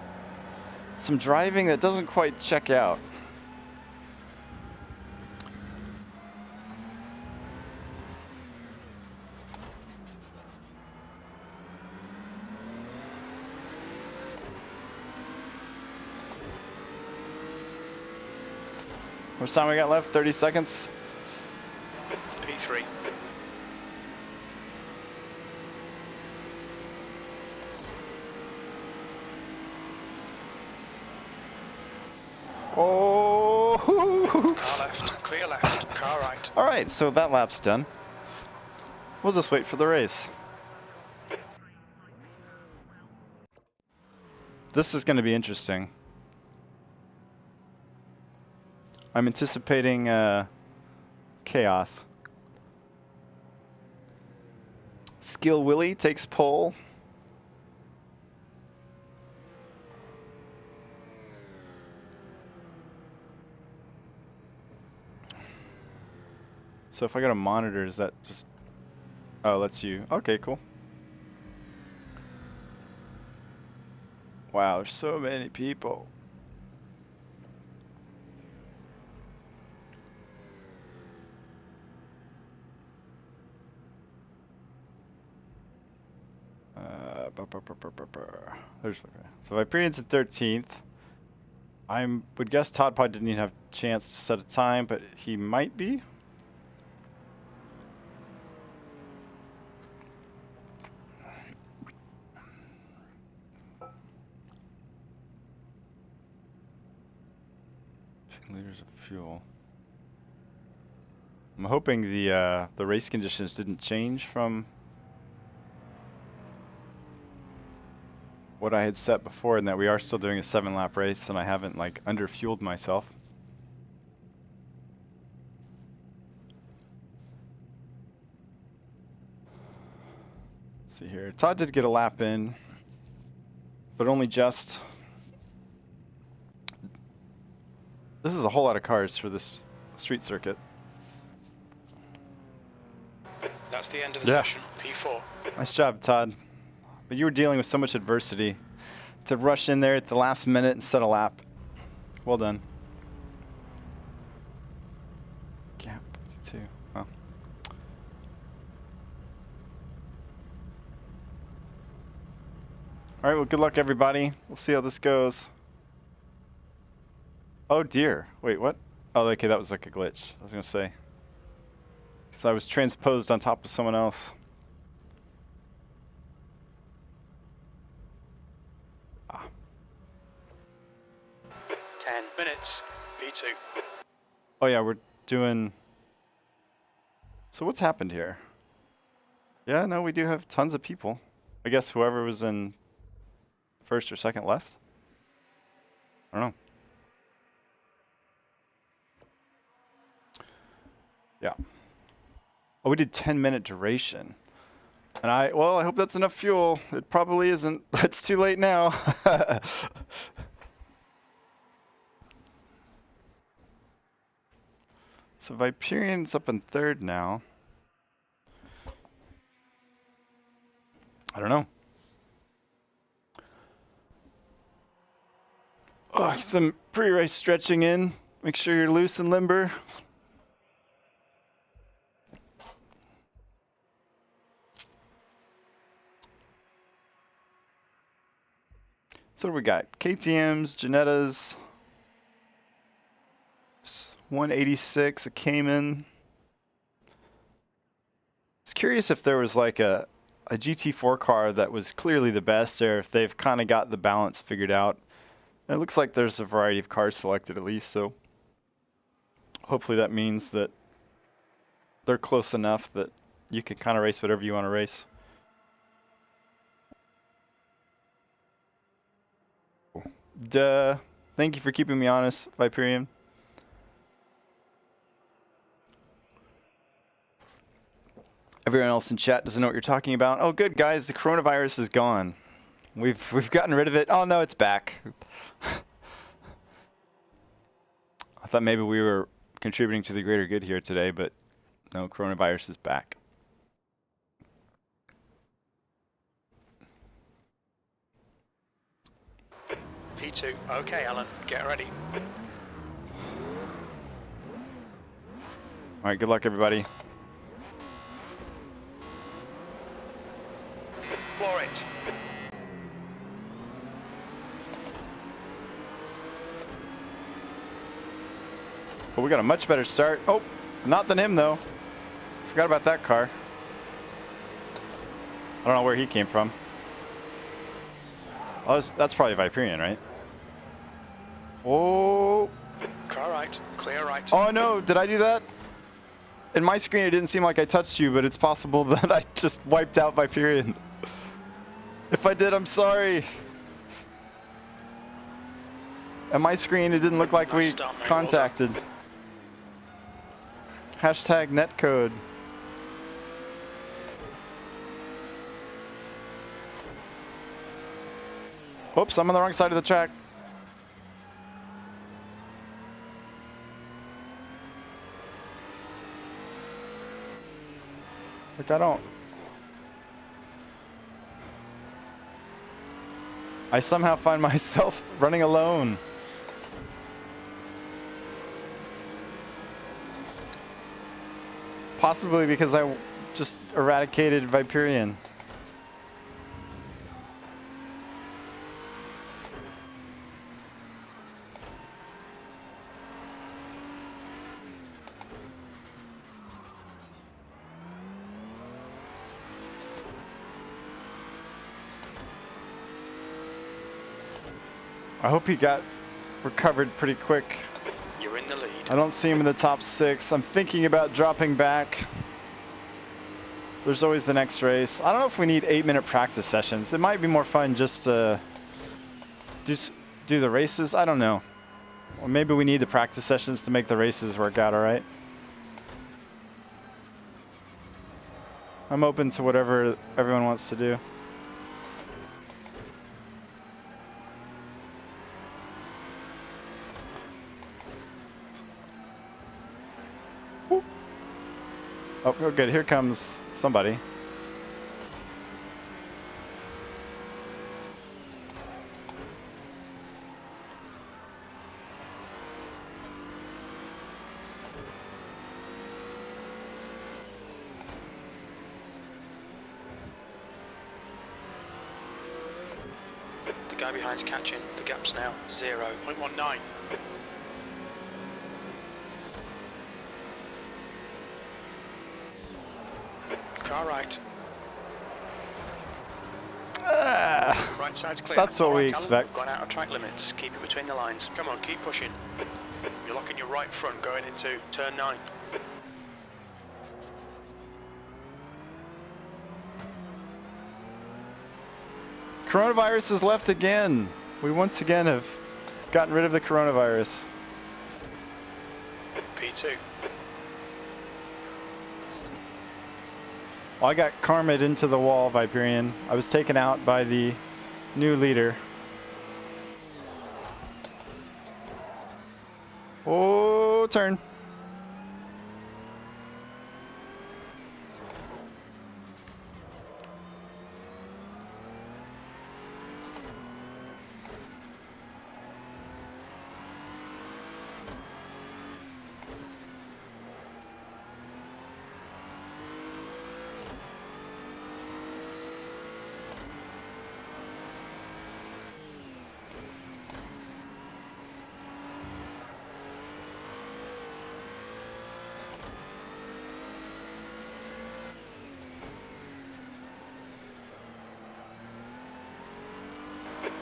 driving that doesn't quite check out. How much time we got left? 30 seconds. P3. Oh! Car left, clear left, car right. All right, so that lap's done. We'll just wait for the race. This is going to be interesting. I'm anticipating chaos. Skill Willie takes pole. So if I got a monitor, is that just... Oh, that's you. Okay, cool. Wow, there's so many people. There's, okay. So Viperian's at 13th. I would guess Todd probably didn't even have a chance to set a time, but he might be. Liters of fuel. I'm hoping the race conditions didn't change from what I had set before, and that we are still doing a 7-lap race, and I haven't like under-fueled myself. Let's see here. Todd did get a lap in, but only just. This is a whole lot of cars for this street circuit. That's the end of the session, P4. Nice job, Todd. But you were dealing with so much adversity. To rush in there at the last minute and set a lap. Well done. Gap 52. Oh. All right, well, good luck, everybody. We'll see how this goes. Oh, dear. Wait, what? Oh, okay, that was like a glitch. I was going to say. So I was transposed on top of someone else. Ah. 10 minutes, P2. Oh, yeah, we're doing... So what's happened here? Yeah, no, we do have tons of people. I guess whoever was in first or second left? I don't know. Yeah. Oh, we did 10-minute duration. And well, I hope that's enough fuel. It probably isn't. It's too late now. So Viperian's up in third now. I don't know. Oh, get some pre-race stretching in. Make sure you're loose and limber. So what do we got? KTM's, Janetta's, 186, a Cayman. Is curious if there was like a GT4 car that was clearly the best, or if they've kind of got the balance figured out. It looks like there's a variety of cars selected at least, so hopefully that means that they're close enough that you can kind of race whatever you want to race. Duh. Thank you for keeping me honest, Viperian. Everyone else in chat doesn't know what you're talking about. Oh, good, guys. The coronavirus is gone. We've gotten rid of it. Oh, no, it's back. I thought maybe we were contributing to the greater good here today, but no, coronavirus is back. P2. Okay, Alan, get ready. All right, good luck, everybody. Floor it. Well, we got a much better start. Oh, not than him, though. Forgot about that car. I don't know where he came from. Oh, that's probably Viperian, right? Oh. Car right, clear right. Oh, no, did I do that? In my screen, it didn't seem like I touched you, but it's possible that I just wiped out Viperian. If I did, I'm sorry. On my screen, it didn't look like we contacted. Hashtag netcode. Oops, I'm on the wrong side of the track. Like I somehow find myself running alone. Possibly because I just eradicated Viperian. I hope he got recovered pretty quick. You're in the lead. I don't see him in the top 6. I'm thinking about dropping back. There's always the next race. I don't know if we need 8-minute practice sessions. It might be more fun just to do the races. I don't know. Or maybe we need the practice sessions to make the races work out all right. I'm open to whatever everyone wants to do. Oh, good. Here comes somebody. The guy behind's catching. The gap's now 0.19. Car right. Right side's clear. That's what we Alan, expect. Gone out of track limits. Keep it between the lines. Come on, keep pushing. You're locking your right front going into turn 9. Coronavirus has left again. We once again have gotten rid of the coronavirus. P2. Well, I got karma'd into the wall, Viperian. I was taken out by the new leader. Oh, turn.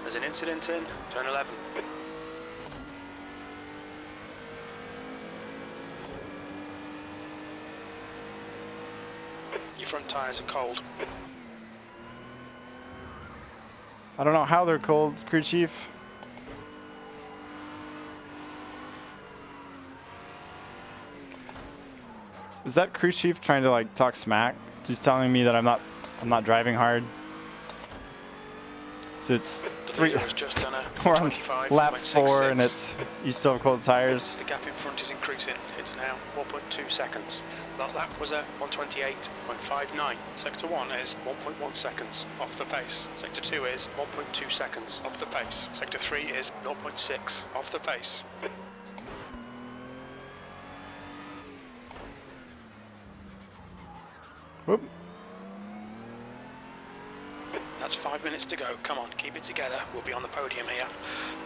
There's an incident in turn 11. Your front tyres are cold. I don't know how they're cold, crew chief. Is that crew chief trying to like talk smack? Just telling me that I'm not driving hard. So it's three. We're on lap 4 and it's you still have cold tires. The gap in front is increasing. It's now 1.2 seconds. That lap was at 128.59. Sector 1 is 1.1 seconds off the pace. Sector 2 is 1.2 seconds off the pace. Sector 3 is 0.6 off the pace. Whoop. That's 5 minutes to go. Come on, keep it together. We'll be on the podium here.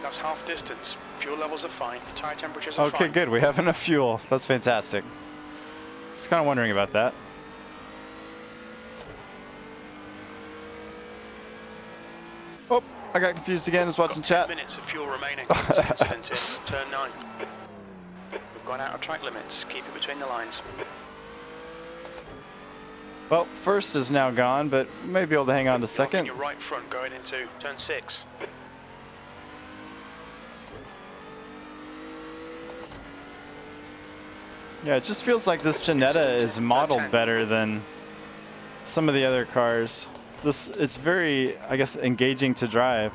That's half distance. Fuel levels are fine. Tyre temperatures are fine. Okay, good. We have enough fuel. That's fantastic. Just kind of wondering about that. Oh, I got confused again. I was watching chat. 10 minutes of fuel remaining. Incident in turn 9. We've gone out of track limits. Keep it between the lines. Well, first is now gone, but we may be able to hang on to second. Your right front going into turn 6. Yeah, it just feels like this Ginetta is modeled better than some of the other cars. It's very, I guess, engaging to drive.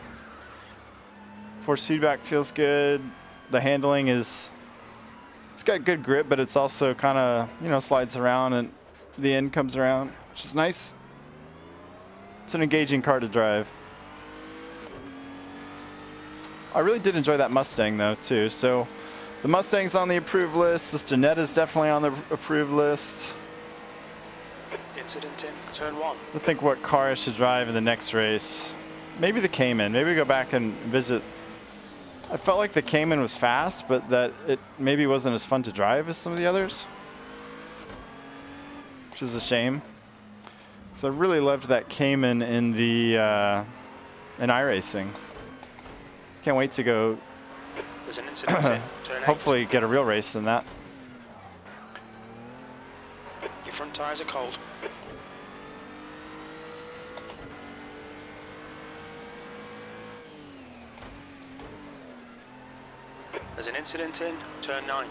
Force feedback feels good. The handling it's got good grip, but it's also kind of, you know, slides around and the end comes around, which is nice. It's an engaging car to drive. I really did enjoy that Mustang though too. So the Mustang's on the approved list. This Ginetta's definitely on the approved list. Incident in turn 1. I think what car I should drive in the next race. Maybe the Cayman. Maybe go back and visit. I felt like the Cayman was fast, but that it maybe wasn't as fun to drive as some of the others, which is a shame. So I really loved that Cayman in the in iRacing. Can't wait to go. There's an incident in turn 8. Hopefully get a real race in that. Your front tyres are cold. There's an incident in turn 9.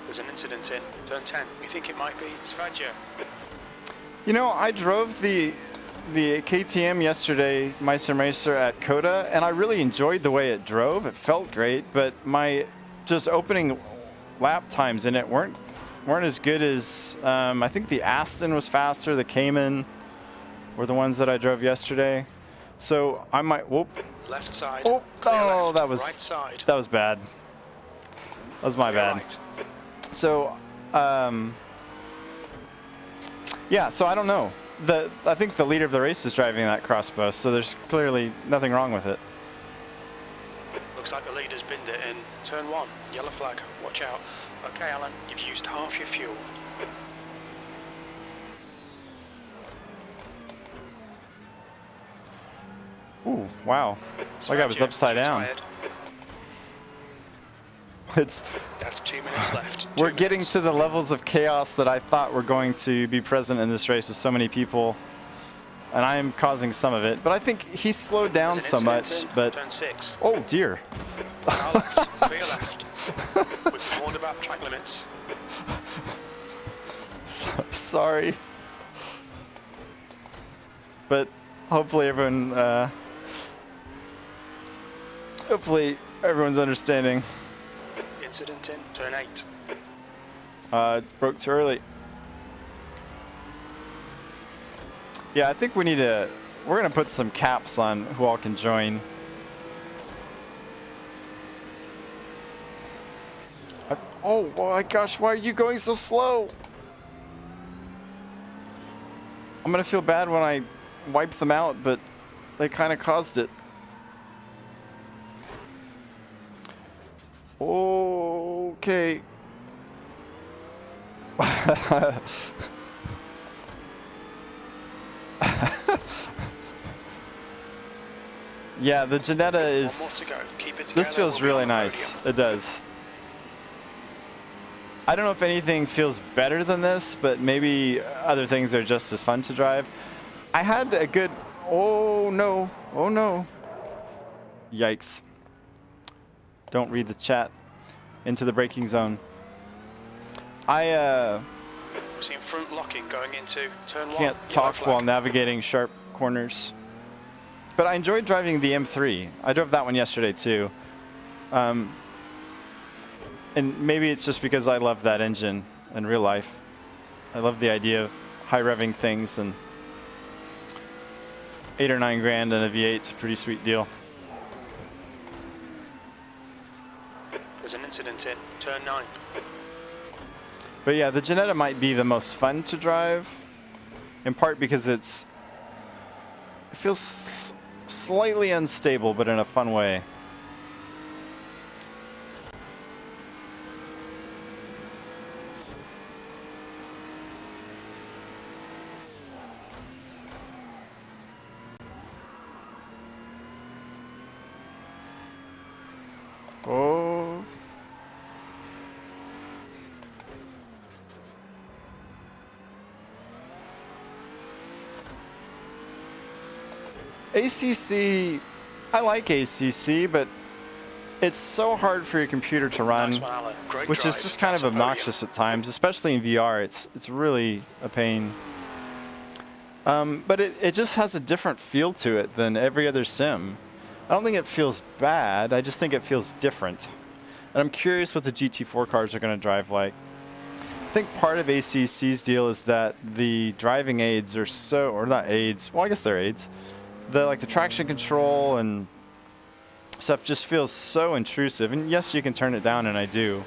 There's an incident in turn 10. We think it might be Svadja. You know, I drove the KTM yesterday, my sim racer at COTA, and I really enjoyed the way it drove. It felt great, but my just opening lap times in it weren't as good as I think the Aston was faster. The Cayman were the ones that I drove yesterday. So I might. Whoop. Left side. Oh, Left, that was right side. That was bad. That was my bad. Right. So yeah. So I don't know. I think the leader of the race is driving that crossbow, so there's clearly nothing wrong with it. Looks like the leader's binned it in turn 1. Yellow flag. Watch out. Okay, Alan, you've used half your fuel. Ooh, wow. Like I was upside down. That's 2 minutes left. We're getting to the levels of chaos that I thought were going to be present in this race with so many people, and I am causing some of it. But I think he slowed down so much. But turn 6. oh dear. Clear left. We've warned about track limits. Sorry. But hopefully everyone's understanding. Incident in turn 8. It broke too early. Yeah, I think we're gonna put some caps on who all can join. Oh my gosh, why are you going so slow? I'm gonna feel bad when I wipe them out, but they kind of caused it. Okay. Yeah, the Janetta is. One more to go. Keep it together. This feels really nice. It does. I don't know if anything feels better than this, but maybe other things are just as fun to drive. I had a good. Oh no! Oh no! Yikes! Don't read the chat. Into the braking zone. Seen front locking going into turn 1. Can't talk while navigating sharp corners. But I enjoyed driving the M3. I drove that one yesterday too. And maybe it's just because I love that engine in real life. I love the idea of high revving things, and 8 or 9 grand in a V8's a pretty sweet deal. There's an incident in turn 9. But yeah, the Janetta might be the most fun to drive, in part because it feels slightly unstable, but in a fun way. Oh. ACC, I like ACC, but it's so hard for your computer to run, which is just kind of obnoxious at times, especially in VR. It's really a pain. But it just has a different feel to it than every other sim. I don't think it feels bad. I just think it feels different. And I'm curious what the GT4 cars are going to drive like. I think part of ACC's deal is that the driving aids are so, or not aids, well, I guess they're aids. The traction control and stuff just feels so intrusive. And yes, you can turn it down, and I do.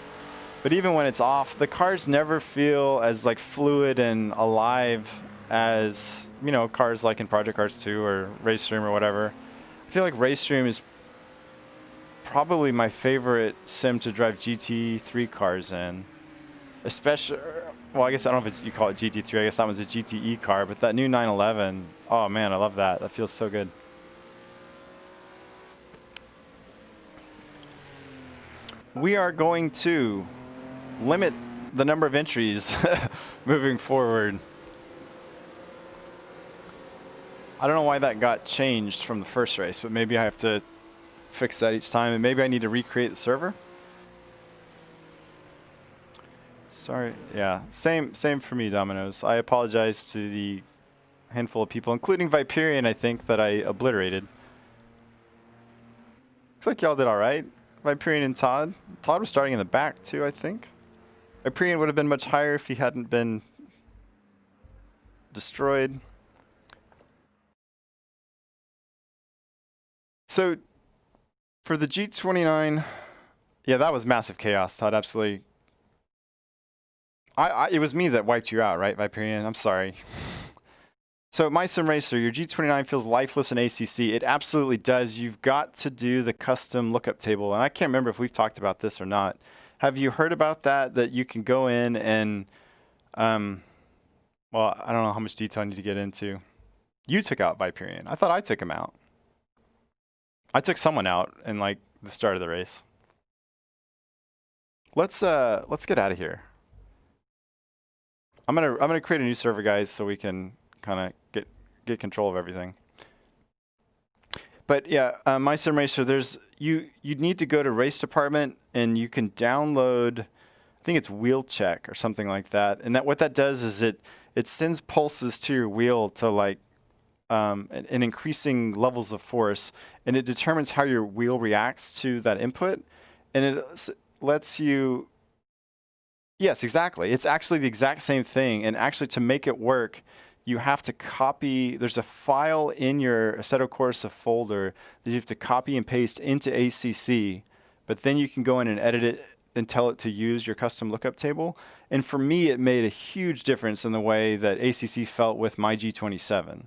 But even when it's off, the cars never feel as like fluid and alive as, you know, cars like in Project Cars 2 or Racestream or whatever. I feel like Racestream is probably my favorite sim to drive GT3 cars in. Especially, well, I guess I don't know if you call it GT3. I guess that one's a GTE car, but that new 911, oh man, I love that. That feels so good. We are going to limit the number of entries moving forward. I don't know why that got changed from the first race, but maybe I have to fix that each time, and maybe I need to recreate the server. Sorry, yeah, same for me, Dominoes. I apologize to the handful of people, including Viperian, I think, that I obliterated. Looks like y'all did all right. Viperian and Todd. Todd was starting in the back too, I think. Viperian would have been much higher if he hadn't been destroyed. So for the G29, yeah, that was massive chaos, Todd, absolutely. It was me that wiped you out, right, Viperian? I'm sorry. So My Sim Racer, your G29 feels lifeless in ACC. It absolutely does. You've got to do the custom lookup table. And I can't remember if we've talked about this or not. Have you heard about that, that you can go in and, well, I don't know how much detail I need to get into. You took out Viperian. I thought I took him out. I took someone out in like the start of the race. Let's get out of here. I'm gonna create a new server, guys, so we can kind of get control of everything. But yeah, My Sim Racer, you need to go to race department and you can download, I think it's wheel check or something like that. And what that does is it sends pulses to your wheel to like in increasing levels of force, and it determines how your wheel reacts to that input, and it lets you. Yes, exactly. It's actually the exact same thing, and actually to make it work, you have to copy. There's a file in your Assetto Corsa folder that you have to copy and paste into ACC, but then you can go in and edit it and tell it to use your custom lookup table. And for me, it made a huge difference in the way that ACC felt with my G27.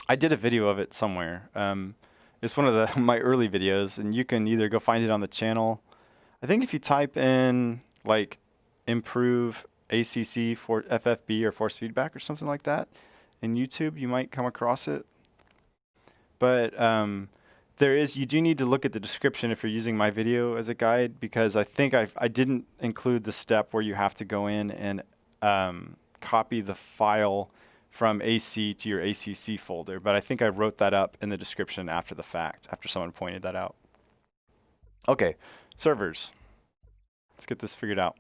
I did a video of it somewhere. It's one of my early videos, and you can either go find it on the channel. I think if you type in like improve ACC for FFB or force feedback or something like that. In YouTube, you might come across it. But you do need to look at the description if you're using my video as a guide, because I think I didn't include the step where you have to go in and copy the file from AC to your ACC folder. But I think I wrote that up in the description after the fact, after someone pointed that out. Okay, servers. Let's get this figured out.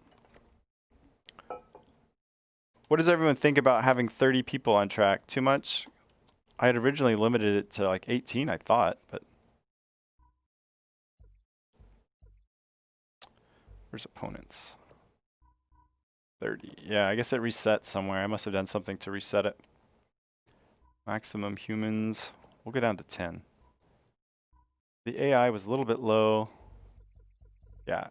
What does everyone think about having 30 people on track? Too much? I had originally limited it to like 18, I thought, but where's opponents? 30. Yeah, I guess it reset somewhere. I must have done something to reset it. Maximum humans. We'll go down to 10. The AI was a little bit low. Yeah,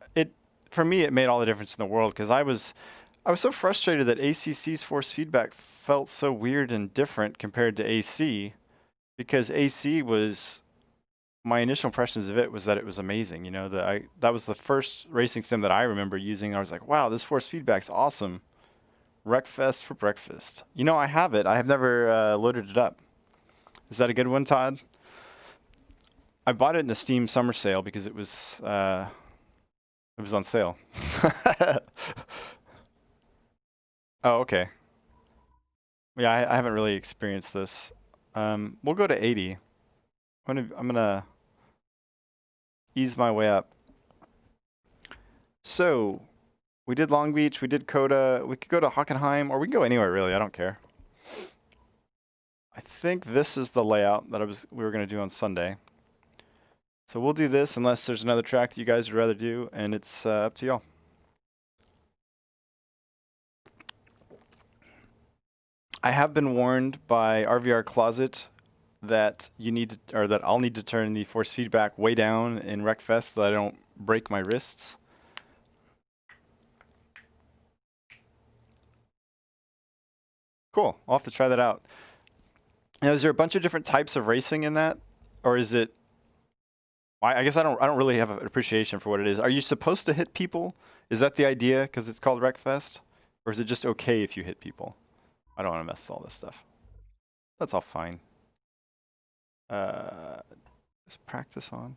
for me it made all the difference in the world, because I was so frustrated that ACC's force feedback felt so weird and different compared to AC, because AC was, my initial impressions of it was that it was amazing. You know, that was the first racing sim that I remember using. I was like, wow, this force feedback's awesome. Wreckfest for breakfast. You know, I have it. I have never loaded it up. Is that a good one, Todd? I bought it in the Steam summer sale because it was on sale. Oh, okay. Yeah, I haven't really experienced this. We'll go to 80. I'm gonna ease my way up. So, we did Long Beach, we did COTA, we could go to Hockenheim, or we can go anywhere really, I don't care. I think this is the layout that we were gonna do on Sunday. So we'll do this unless there's another track that you guys would rather do, and it's up to y'all. I have been warned by RVR Closet that that I'll need to turn the force feedback way down in Wreckfest so that I don't break my wrists. Cool. I'll have to try that out. Now, is there a bunch of different types of racing in that, or is it? I guess I don't really have an appreciation for what it is. Are you supposed to hit people? Is that the idea because it's called Wreckfest, or is it just okay if you hit people? I don't want to mess with all this stuff. That's all fine. Is practice on?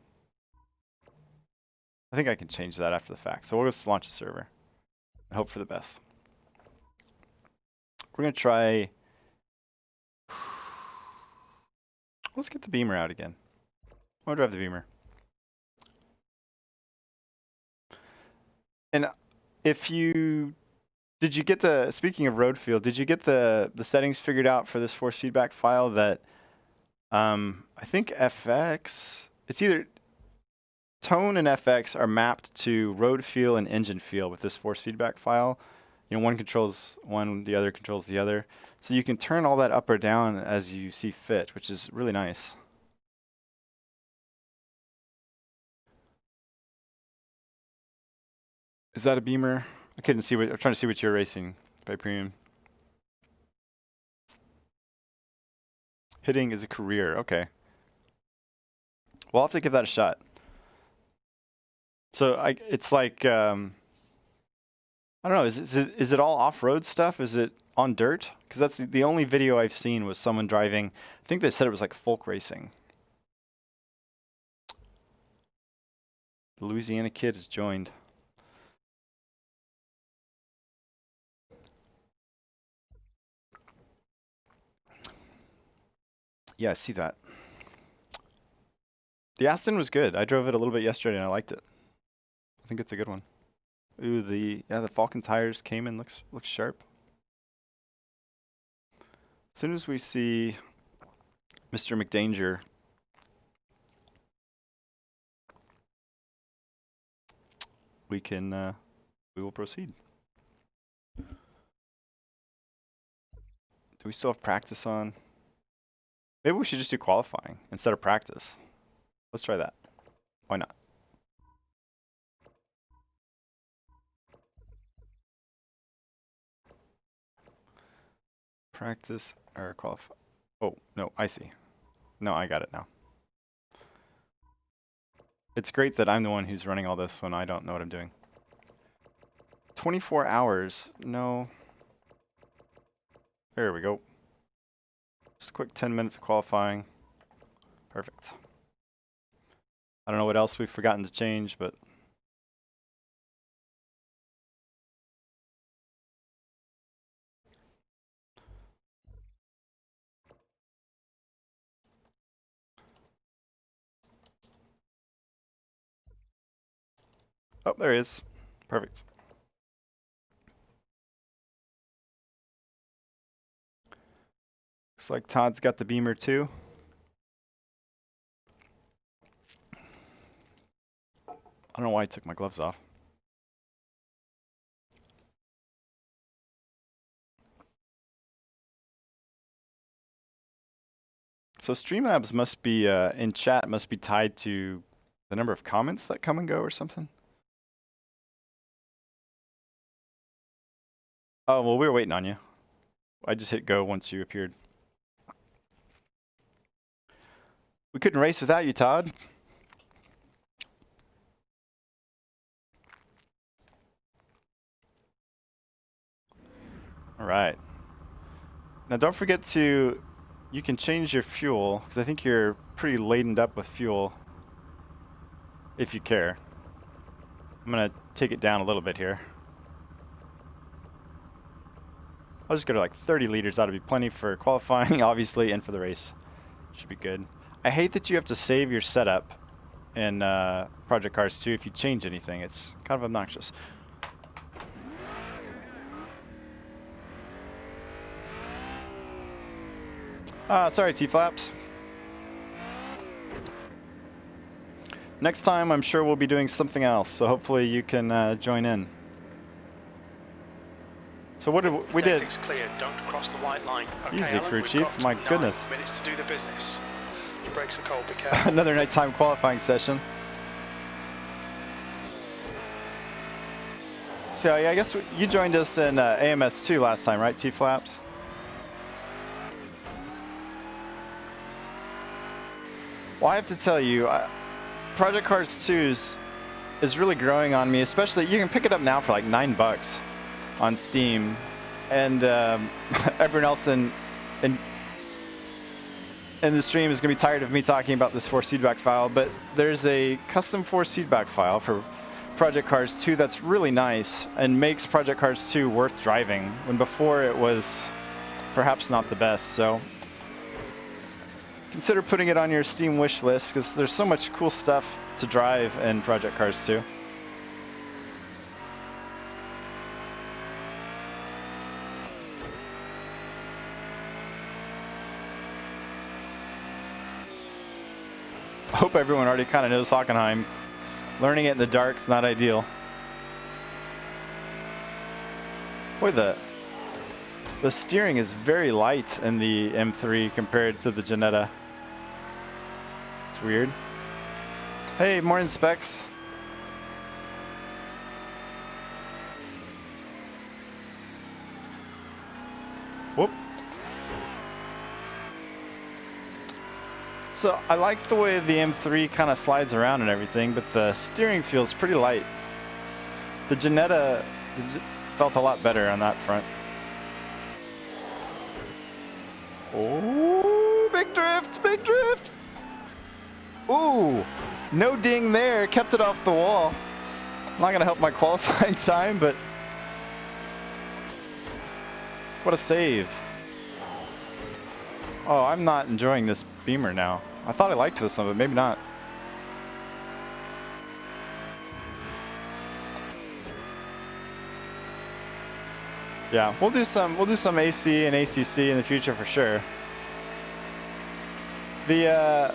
I think I can change that after the fact. So we'll just launch the server and hope for the best. We're going to try. Let's get the beamer out again. I want to drive the beamer. And did you get speaking of road field, did you get the settings figured out for this force feedback file that, I think FX, it's either tone and FX are mapped to road feel and engine feel with this force feedback file. You know, one controls one, the other controls the other. So you can turn all that up or down as you see fit, which is really nice. Is that a beamer? I couldn't see I'm trying to see what you're racing by premium. Hitting is a career, okay. We'll have to give that a shot. So it's like, I don't know, is it all off-road stuff? Is it on dirt? Because that's the only video I've seen was someone driving, I think they said it was like folk racing. The Louisiana kid has joined. Yeah, I see that. The Aston was good. I drove it a little bit yesterday and I liked it. I think it's a good one. Ooh, the Falcon tires came in, looks sharp. As soon as we see Mr. McDanger, we will proceed. Do we still have practice on? Maybe we should just do qualifying instead of practice. Let's try that. Why not? Practice or qualify. Oh, no, I see. No, I got it now. It's great that I'm the one who's running all this when I don't know what I'm doing. 24 hours. No. There we go. Just a quick 10 minutes of qualifying. Perfect. I don't know what else we've forgotten to change, but oh, there he is. Perfect. Looks like Todd's got the beamer too. I don't know why I took my gloves off. So Streamlabs must be, in chat, must be tied to the number of comments that come and go or something. Oh, well, we were waiting on you. I just hit go once you appeared. We couldn't race without you, Todd. All right. Now don't forget to, you can change your fuel, because I think you're pretty laden up with fuel, if you care. I'm going to take it down a little bit here. I'll just go to like 30 liters. That'll be plenty for qualifying, obviously, and for the race. Should be good. I hate that you have to save your setup in Project Cars 2 if you change anything. It's kind of obnoxious. Sorry, T-Flaps. Next time, I'm sure we'll be doing something else, so hopefully you can join in. So what did we did? Clear. Don't cross the white line. Okay, Easy, Alan, crew we've chief. got My 9 goodness. minutes to do the business. Your brakes are cold. Be careful. Another nighttime qualifying session. So yeah, I guess you joined us in AMS2 last time, right, T-Flaps? Well, I have to tell you, Project Cars 2 is really growing on me, especially you can pick it up now for like $9 on Steam, and everyone else in the stream is going to be tired of me talking about this force feedback file, but there's a custom force feedback file for Project Cars 2 that's really nice and makes Project Cars 2 worth driving, when before it was perhaps not the best. So consider putting it on your Steam wish list, because there's so much cool stuff to drive in Project Cars 2. I hope everyone already kind of knows Hockenheim. Learning it in the dark is not ideal. Boy, the steering is very light in the M3 compared to the Jetta. It's weird. Hey, morning, Specs. Whoop. So I like the way the M3 kind of slides around and everything, but the steering feels pretty light. The Jetta felt a lot better on that front. Oh, big drift, big drift. Ooh, no ding there, kept it off the wall. Not gonna help my qualifying time, but what a save. Oh, I'm not enjoying this Beamer now. I thought I liked this one, but maybe not. Yeah, we'll do some AC and ACC in the future for sure. The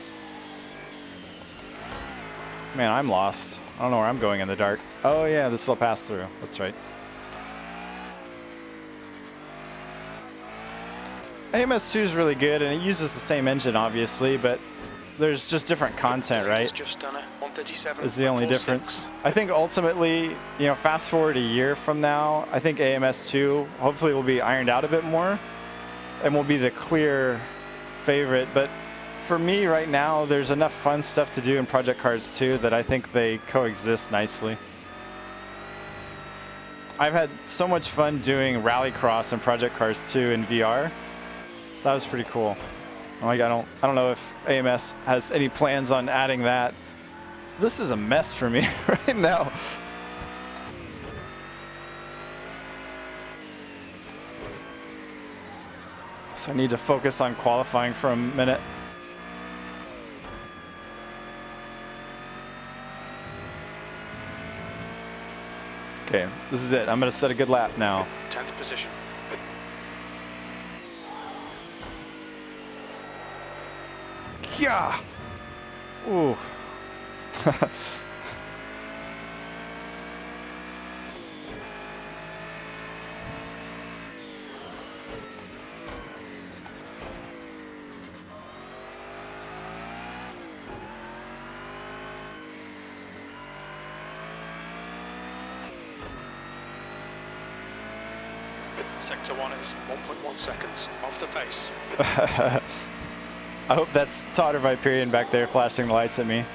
man, I'm lost. I don't know where I'm going in the dark. Oh yeah, this will pass through. That's right. AMS2 is really good, and it uses the same engine, obviously, but there's just different content, right? It's just done a 137. Is the only difference. I think ultimately, you know, fast forward a year from now, I think AMS2 hopefully will be ironed out a bit more and will be the clear favorite. But for me right now, there's enough fun stuff to do in Project Cars 2 that I think they coexist nicely. I've had so much fun doing Rallycross and Project Cars 2 in VR. That was pretty cool. Like I don't know if AMS has any plans on adding that. This is a mess for me right now. So I need to focus on qualifying for a minute. Okay, this is it. I'm going to set a good lap now. 10th position. Yeah. Ooh. Sector 1 is 1.1 seconds off the pace. I hope that's Todd or Viperian back there flashing the lights at me.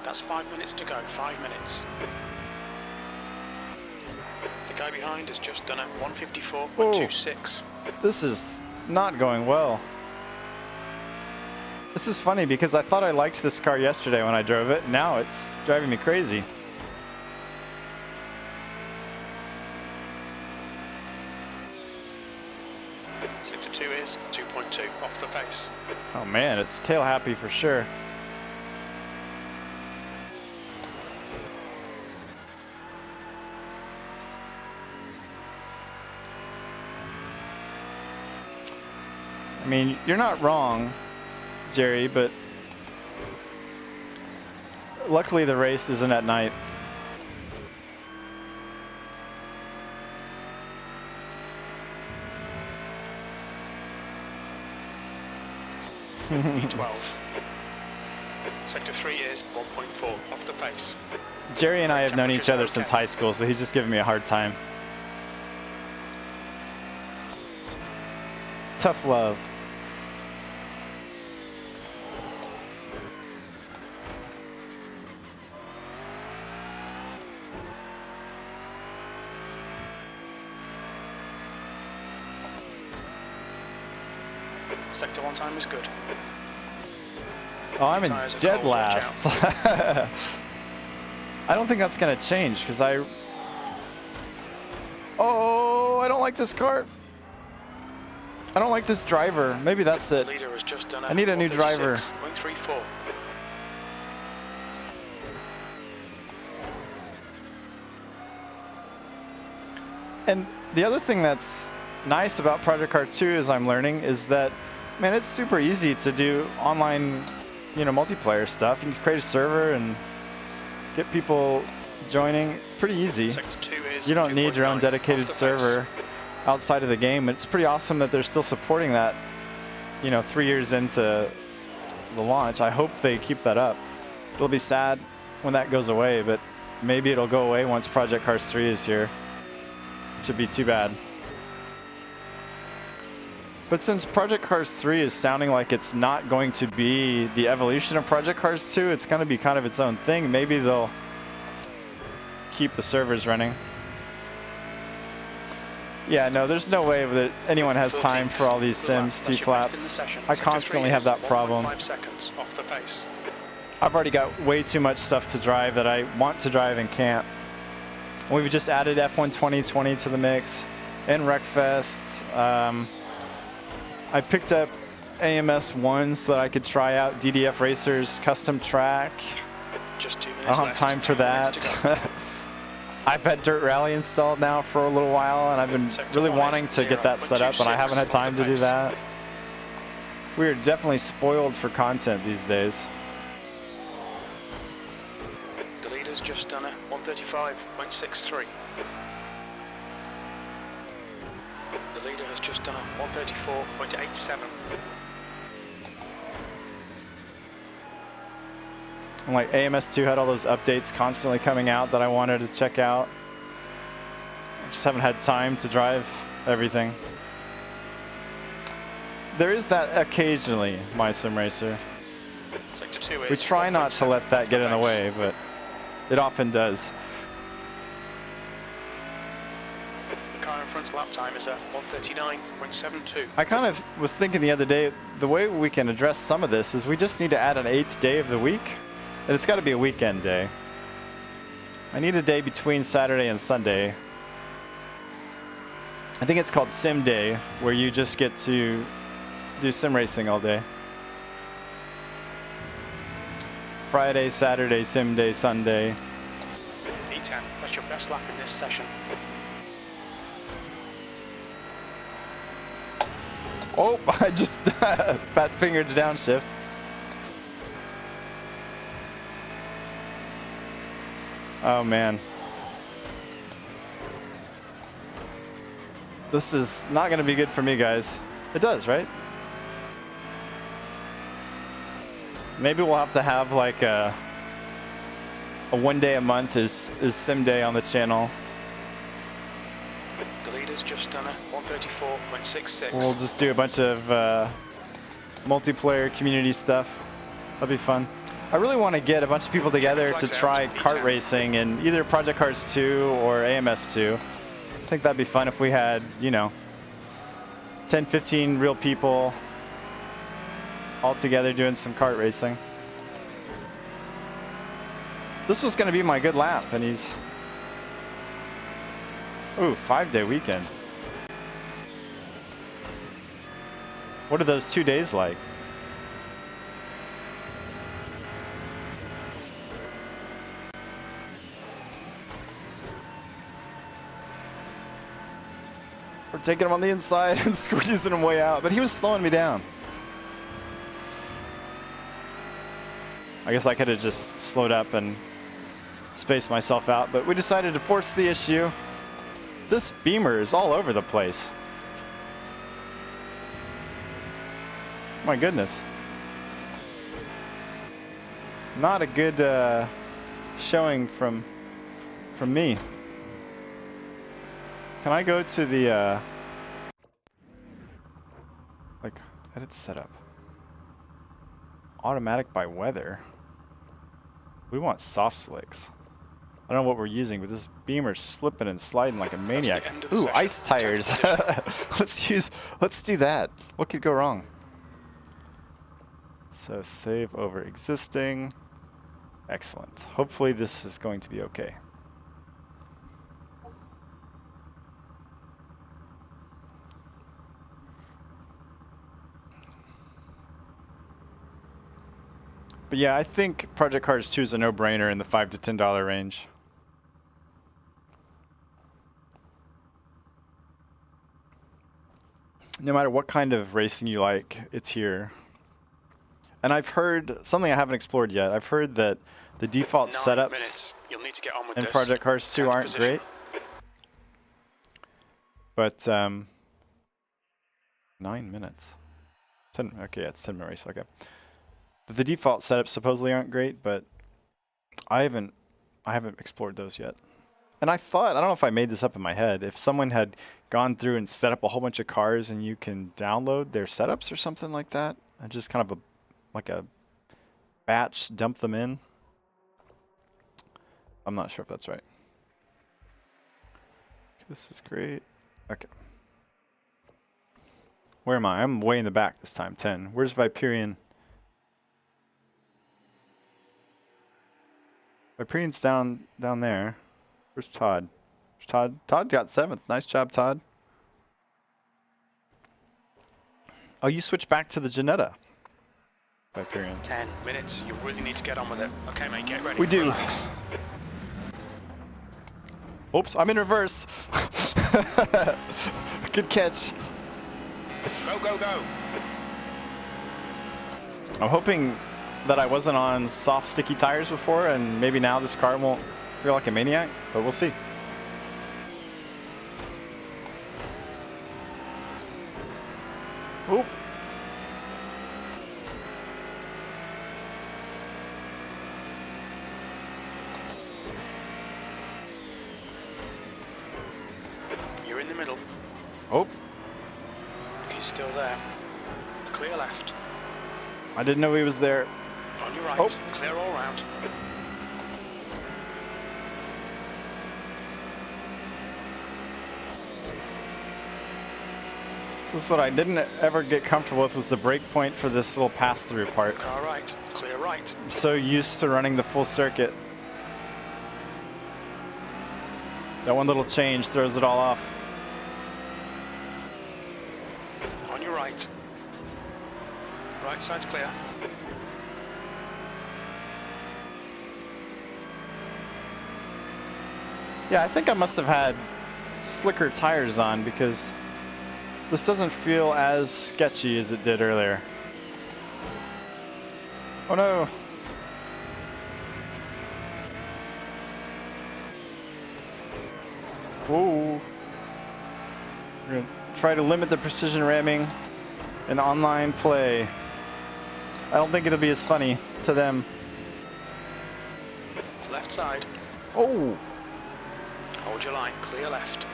That's 5 minutes to go, 5 minutes. The guy behind has just done a 154.26. This is not going well. This is funny because I thought I liked this car yesterday when I drove it. Now it's driving me crazy. Sector 2 is 2.2 off the pace. Oh man, it's tail happy for sure. I mean, you're not wrong, Jerry, but luckily the race isn't at night. E12. Sector 3 is 1.4 off the pace. Jerry and I have known each other since high school, so he's just giving me a hard time. Tough love. Sector 1 time is good. Oh, I'm in dead last. I don't think that's going to change because Oh, I don't like this car. I don't like this driver. Maybe that's it. Leader has just done I need a new driver. 136.34. And the other thing that's nice about Project Car 2 is I'm learning is that, man, it's super easy to do online, multiplayer stuff. You can create a server and get people joining. Pretty easy. Sector 2 is You don't need your own 2.9 dedicated off the server outside of the game. It's pretty awesome that they're still supporting that, 3 years into the launch. I hope they keep that up. It'll be sad when that goes away, but maybe it'll go away once Project Cars 3 is here. Should be too bad. But since Project Cars 3 is sounding like it's not going to be the evolution of Project Cars 2, it's going to be kind of its own thing. Maybe they'll keep the servers running. Yeah, no, there's no way that anyone has time for all these sims, T-flaps. I constantly have that problem. 5 seconds off the pace. I've already got way too much stuff to drive that I want to drive and can't. We've just added F1 2020 to the mix and Wreckfest. I picked up AMS 1s so that I could try out DDF Racers custom track. Just 2 minutes I don't have time for that. I've had Dirt Rally installed now for a little while, and I've been really wanting to get that set up, and I haven't had time to do that. We are definitely spoiled for content these days. The leader's just done a 135.63. The leader has just done a 134.87. And like AMS2 had all those updates constantly coming out that I wanted to check out. I just haven't had time to drive everything. There is that occasionally, My Sim Racer. Sector 2 is We try not to let that get in the way, but it often does. The car in front's lap time is at 1:39.72. I kind of was thinking the other day, the way we can address some of this is we just need to add an 8th day of the week, and it's got to be a weekend day. I need a day between Saturday and Sunday. I think it's called Sim Day, where you just get to do sim racing all day. Friday, Saturday, Sim Day, Sunday. E10, that's your best lap in this session. Oh, I just fat fingered the downshift. Oh man. This is not going to be good for me, guys. It does, right? Maybe we'll have to have like a 1 day a month is sim day on the channel. The leader's just done a 1:34.66. We'll just do a bunch of multiplayer community stuff. That'll be fun. I really want to get a bunch of people together to try kart racing in either Project Cars 2 or AMS2. I think that'd be fun if we had, you know, 10, 15 real people all together doing some kart racing. This was going to be my good lap, and he's... Ooh, 5-day weekend. What are those 2 days like? We're taking him on the inside and squeezing him way out, but he was slowing me down. I guess I could have just slowed up and spaced myself out, but we decided to force the issue. This Beamer is all over the place. My goodness. Not a good showing from me. Can I go to the like edit setup? Automatic by weather. We want soft slicks. I don't know what we're using, but this Beamer's slipping and sliding like a maniac. Ooh, ice tires. Let's do that. What could go wrong? So save over existing. Excellent. Hopefully this is going to be okay. But yeah, I think Project Cars 2 is a no-brainer in the $5 to $10 range. No matter what kind of racing you like, it's here. And I've heard something I haven't explored yet. I've heard that the default setups in Project Cars 2 aren't great. But 9 minutes. 10. Okay, yeah, it's 10-minute race. Okay. The default setups supposedly aren't great, but I haven't explored those yet. And I thought, I don't know if I made this up in my head, if someone had gone through and set up a whole bunch of cars and you can download their setups or something like that, and just kind of like a batch dump them in. I'm not sure if that's right. This is great. Okay. Where am I? I'm way in the back this time, 10. Where's Viperian? Viperian's down there. Where's Todd? Where's Todd? Todd got 7th. Nice job, Todd. Oh, you switched back to the Janetta. Viperian. 10 minutes. You really need to get on with it. Okay, mate, get ready. We do. Relax. Oops, I'm in reverse. Good catch. Go, go, go. I'm hoping that I wasn't on soft, sticky tires before, and maybe now this car won't feel like a maniac, but we'll see. Oop. You're in the middle. Oh. He's still there. Clear left. I didn't know he was there. On your right, Oh. clear all round. This is what I didn't ever get comfortable with, was the brake point for this little pass-through part. Car right, clear right. I'm so used to running the full circuit. That one little change throws it all off. On your right. Right side's clear. Yeah, I think I must have had slicker tires on because this doesn't feel as sketchy as it did earlier. Oh no. Whoa. We're gonna try to limit the precision ramming in online play. I don't think it'll be as funny to them. Left side. Oh. Hold your line, clear left.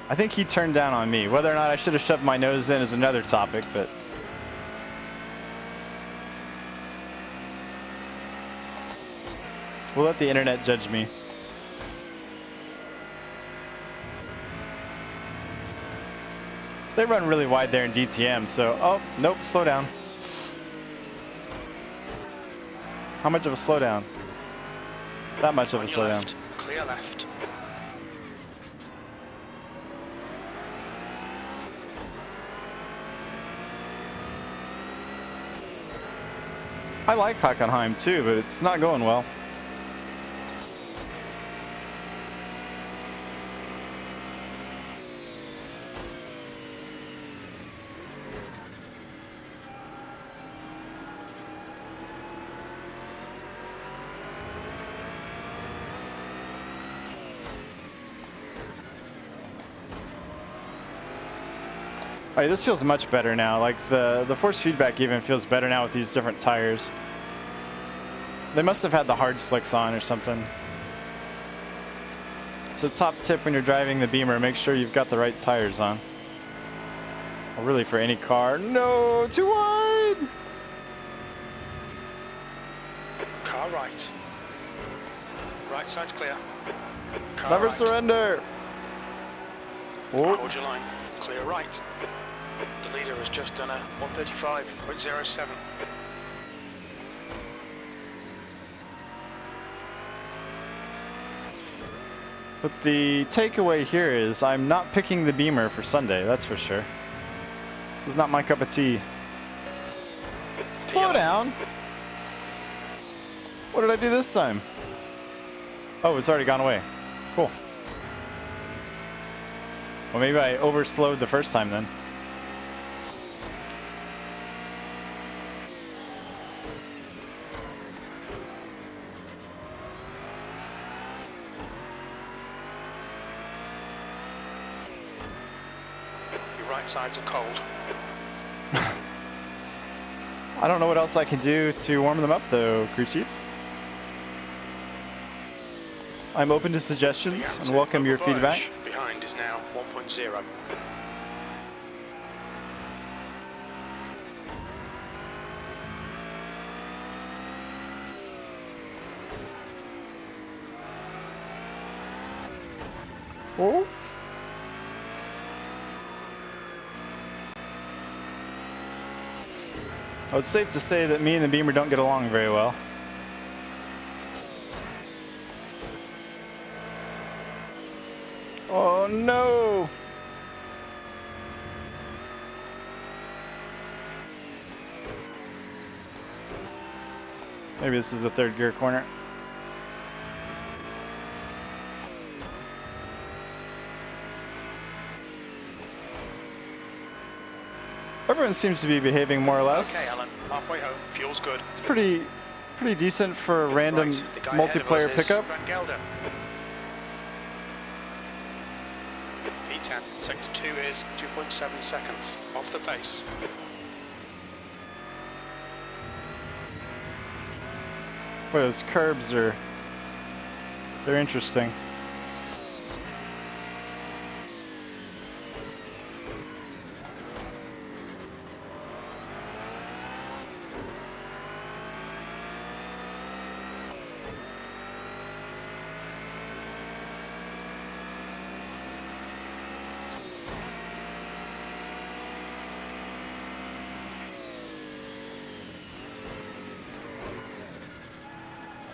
I think he turned down on me. Whether or not I should have shoved my nose in is another topic, but we'll let the internet judge me. They run really wide there in DTM, so oh, nope, slow down. How much of a slowdown? That much of a On your slowdown. left, clear left. I like Hockenheim too, but it's not going well. All right, this feels much better now. Like the force feedback even feels better now with these different tires. They must have had the hard slicks on or something. So top tip when you're driving the Beamer, make sure you've got the right tires on. Well, really for any car. No, too wide. Car right. Right side's clear. Car Never right. surrender. Oh. Hold your line, clear right. The leader has just done a 135.07. But the takeaway here is I'm not picking the Beamer for Sunday, that's for sure. This is not my cup of tea. Slow down. What did I do this time? Oh, it's already gone away. Cool. Well, maybe I overslowed the first time then. Your right sides are cold. I don't know what else I can do to warm them up though, crew chief. I'm open to suggestions and welcome your feedback. Behind is now 1.0. Oh. Oh, it's safe to say that me and the Beamer don't get along very well. Oh no! Maybe this is the third gear corner. Everyone seems to be behaving more or less. Okay, Alan, halfway home. Fuel's good. It's pretty decent for a random Right, the guy ahead of multiplayer us is pickup. Van Gelder. P10, sector 2 is 2.7 seconds off the pace. Boy, those curbs they're interesting.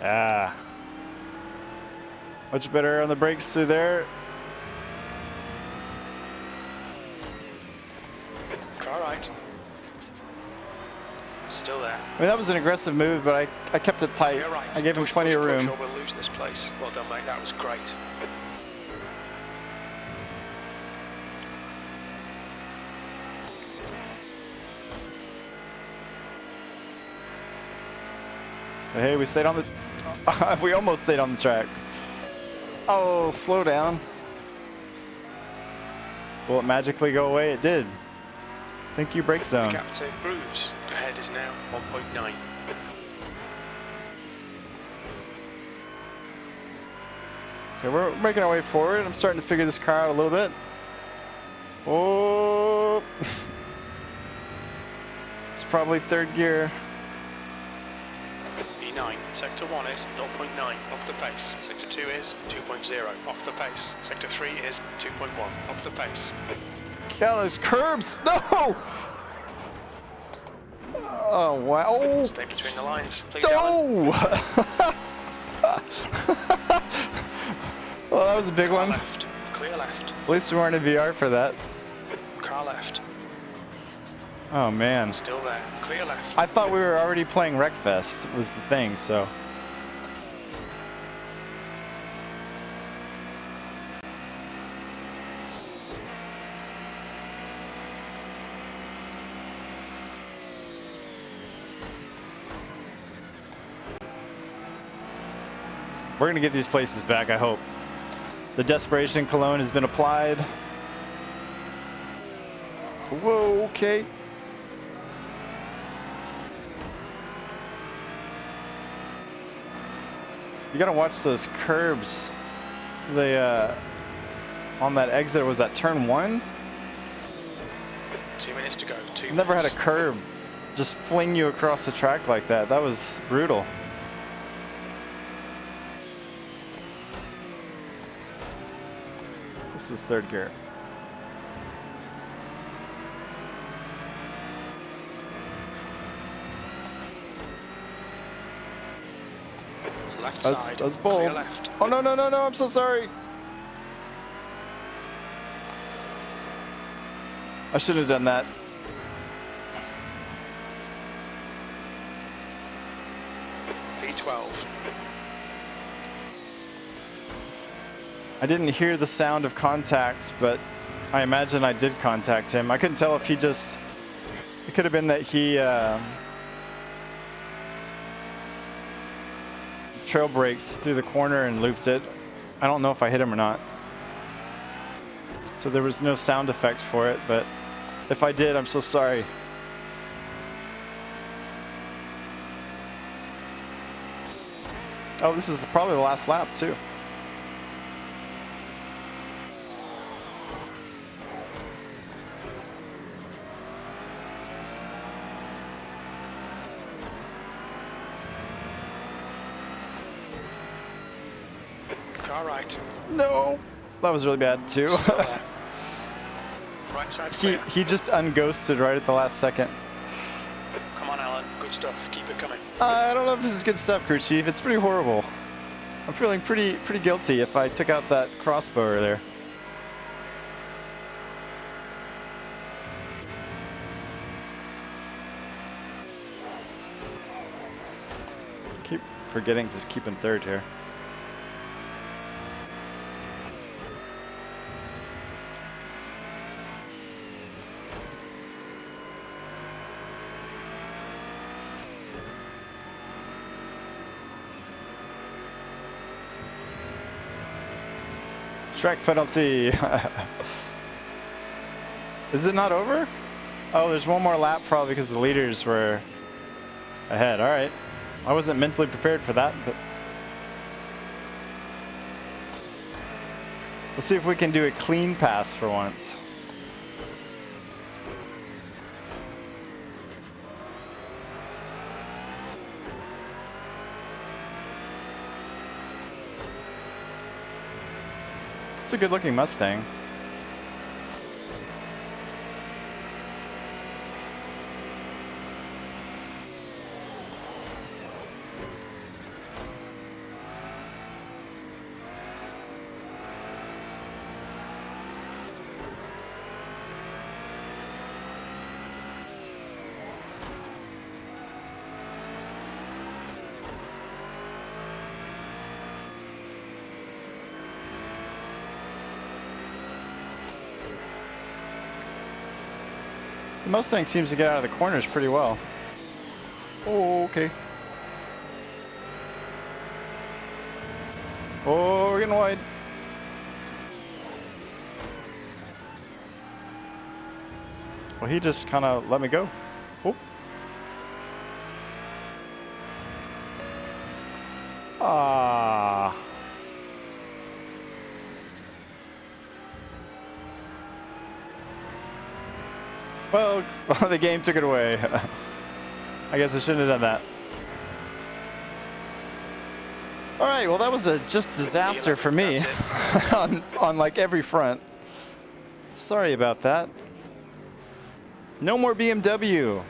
Ah. Much better on the brakes through there. Car right. Still there. I mean, that was an aggressive move, but I kept it tight. You're right. I gave him Push, plenty push, of room. push, or we'll lose this place. Well done, mate. That was great. But hey, we stayed on the... we almost stayed on the track. Oh, slow down. Will it magically go away? It did. Thank you, brake zone. Gap to grooves. Ahead is now 1.9. Okay, we're making our way forward. I'm starting to figure this car out a little bit. Oh. It's probably third gear. E9, sector 1 is 0.9 off the pace. Sector 2 is 2.0 off the pace. Sector 3 is 2.1 off the pace. Yeah, those curbs! No! Oh, wow. Oh. Stay between the lines, please, Alan. No! Well, that was a big Car one. left, clear left. At least we weren't in VR for that. Car left, Oh, man. still there. Clear left. I thought we were already playing Wreckfest was the thing, so. We're going to get these places back, I hope. The desperation cologne has been applied. Whoa, okay. You gotta watch those curbs. They, on that exit, was that turn 1? 2 minutes to go. I've never had a curb just fling you across the track like that. That was brutal. This is third gear. Left That side, was clear bold. left. Oh, no, no, no, no, I'm so sorry. I shouldn't have done that. P12. I didn't hear the sound of contact, but I imagine I did contact him. I couldn't tell if he just... It could have been that he trail braked through the corner and looped it. I don't know if I hit him or not. So there was no sound effect for it, but if I did, I'm so sorry. Oh, this is probably the last lap, too. Car right. No, that was really bad, too. Still there. Right side's clear. He just unghosted right at the last second. Come on, Alan. Good stuff. Keep it coming. I don't know if this is good stuff, crew chief. It's pretty horrible. I'm feeling pretty guilty if I took out that crossbow earlier. Keep forgetting to keep in third here. Track penalty. Is it not over? Oh, there's one more lap probably because the leaders were ahead. All right. I wasn't mentally prepared for that, but let's see if we can do a clean pass for once. It's a good looking Mustang. The Mustang seems to get out of the corners pretty well. Oh, okay. Oh, we're getting wide. Well, he just kind of let me go. Oh. Ah. Well, the game took it away. I guess I shouldn't have done that. All right, well, that was a just disaster for me on like every front. Sorry about that. No more BMW.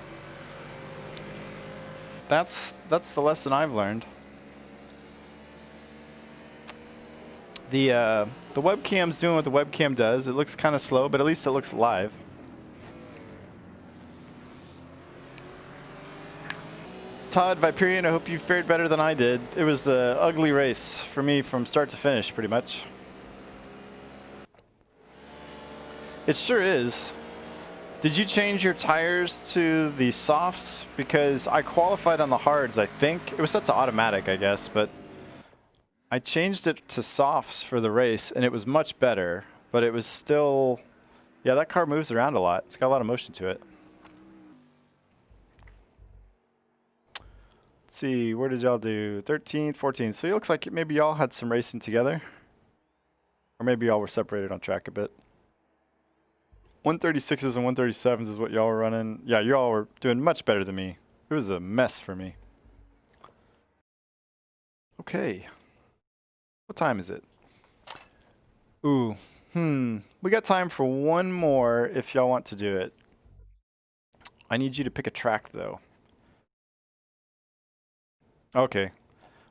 That's the lesson I've learned. The webcam's doing what the webcam does. It looks kind of slow, but at least it looks live. Todd Viperian, I hope you fared better than I did. It was an ugly race for me from start to finish, pretty much. It sure is. Did you change your tires to the softs? Because I qualified on the hards, I think. It was set to automatic, I guess, but I changed it to softs for the race, and it was much better, but it was still... Yeah, that car moves around a lot. It's got a lot of motion to it. Let's see, where did y'all do? 13th, 14th. So it looks like maybe y'all had some racing together. Or maybe y'all were separated on track a bit. 136s and 137s is what y'all were running. Yeah, y'all were doing much better than me. It was a mess for me. Okay. What time is it? Ooh, we got time for one more if y'all want to do it. I need you to pick a track, though. Okay.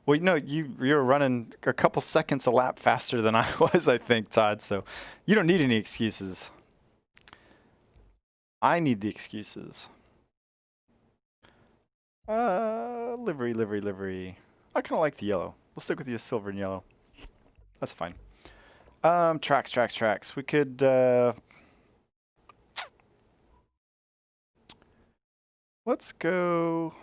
Well, you know, you're running a couple seconds a lap faster than I was, I think, Todd, so you don't need any excuses. I need the excuses. Livery, livery, livery. I kind of like the yellow. We'll stick with the silver and yellow. That's fine. Tracks. We could, let's go.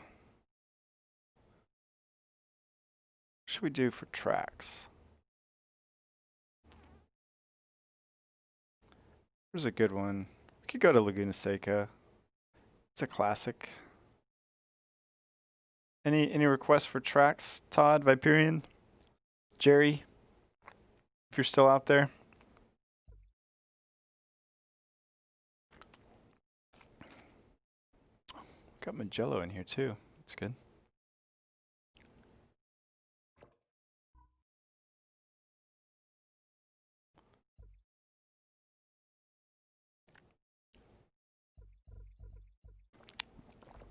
What should we do for tracks? Here's a good one. We could go to Laguna Seca. It's a classic. Any requests for tracks, Todd, Viperian, Jerry, if you're still out there? Got Magello in here too. That's good.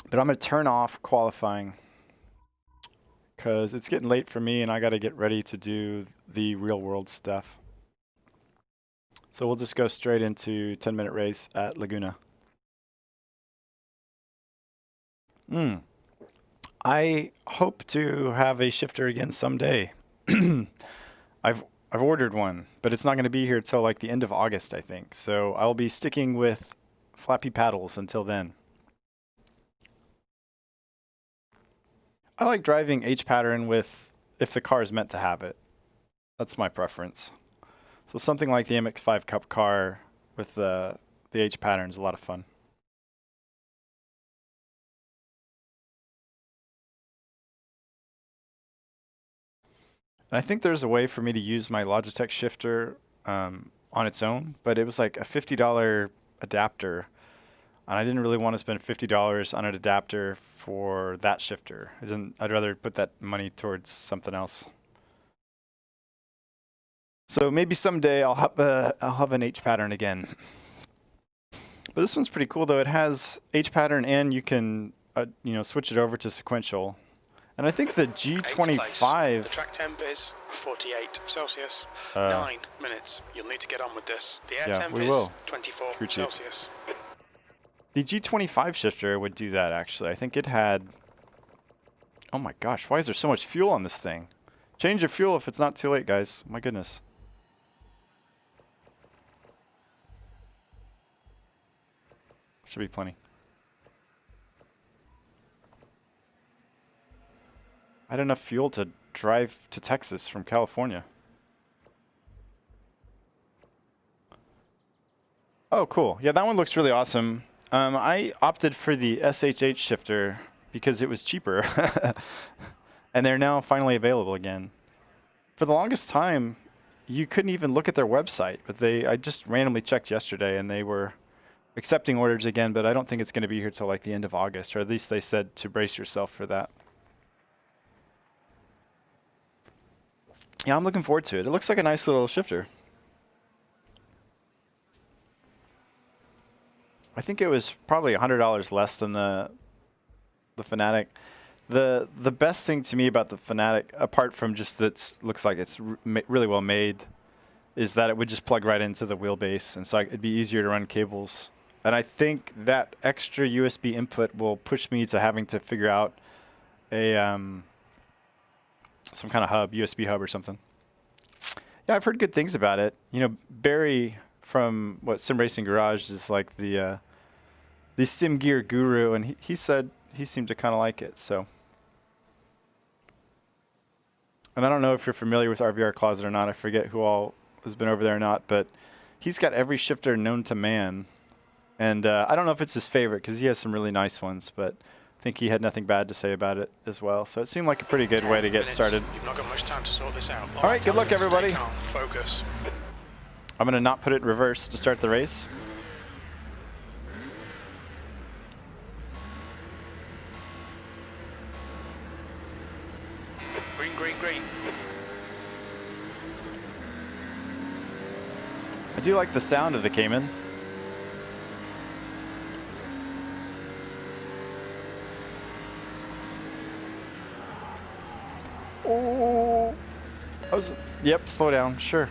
But I'm going to turn off qualifying because it's getting late for me and I got to get ready to do the real world stuff. So we'll just go straight into 10-minute race at Laguna. I hope to have a shifter again someday. I've ordered one, but it's not going to be here till like the end of August, I think. So I'll be sticking with flappy paddles until then. I like driving H pattern with if the car is meant to have it. That's my preference. So something like the MX-5 Cup car with the H pattern is a lot of fun. And I think there's a way for me to use my Logitech shifter on its own, but it was like a $50 adapter. And I didn't really want to spend $50 on an adapter for that shifter. I'd rather put that money towards something else. So maybe someday I'll have an H pattern again. But this one's pretty cool though. It has H pattern and you can switch it over to sequential. And I think the G25. The track temp is 48 Celsius. 9 minutes. You'll need to get on with this. The air temp is 24 Celsius. The G25 shifter would do that, actually. I think it had... Oh my gosh, why is there so much fuel on this thing? Change your fuel if it's not too late, guys. My goodness. Should be plenty. I had enough fuel to drive to Texas from California. Oh, cool. Yeah, that one looks really awesome. I opted for the SHH shifter because it was cheaper. And they're now finally available again. For the longest time, you couldn't even look at their website, but I just randomly checked yesterday and they were accepting orders again, but I don't think it's going to be here till like the end of August, or at least they said to brace yourself for that. Yeah, I'm looking forward to it. It looks like a nice little shifter. I think it was probably $100 less than the Fanatic. The best thing to me about the Fanatic, apart from just that looks like it's really well made, is that it would just plug right into the wheelbase, and so it'd be easier to run cables. And I think that extra USB input will push me to having to figure out a some kind of hub, USB hub or something. Yeah, I've heard good things about it. You know, Barry from Sim Racing Garage is like the sim gear guru, and he said he seemed to kind of like it. So, and I don't know if you're familiar with RVR Closet or not. I forget who all has been over there or not, but he's got every shifter known to man. And I don't know if it's his favorite because he has some really nice ones, but I think he had nothing bad to say about it as well. So it seemed like a pretty good way to get started. You've not got much time to sort this out. All right, good luck, everybody. Stay calm, focus. I'm going to not put it in reverse to start the race. Green, green, green. I do like the sound of the Cayman. Oh, yep, slow down, sure.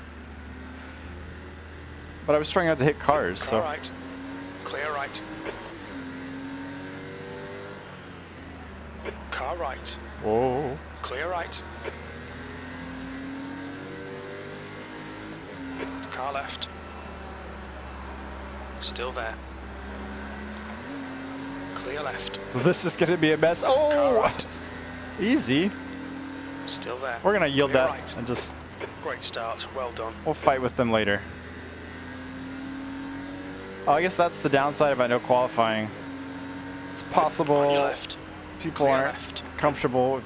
But I was trying not to hit cars, so. Car right. Clear right. Car right. Whoa. Clear right. Car left. Still there. Clear left. This is going to be a mess. Car Oh, right. easy. Still there. We're going to yield Clear that right. and just, Great start. Well done. we'll fight with them later. Oh, I guess that's the downside about no qualifying. It's On possible your left. people Clear aren't left. comfortable.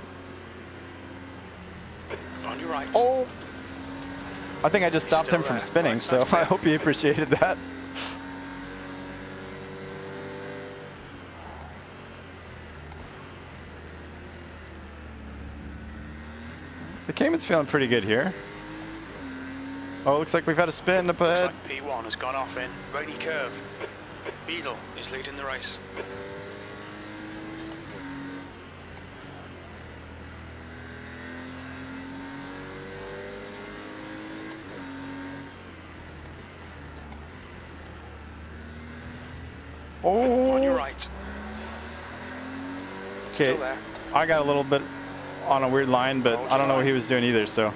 On your right. Oh, I think I just stopped Still him from there. spinning, Right so side's I clear. hope he appreciated that. The Cayman's feeling pretty good here. Oh, looks like we've had a spin up Looks ahead. like P1 has gone off in rainy curve. Beadle is leading the race. On your Oh, right. okay. Still there. I got a little bit on a weird line, but Hold I don't your know what he line. was doing either, so.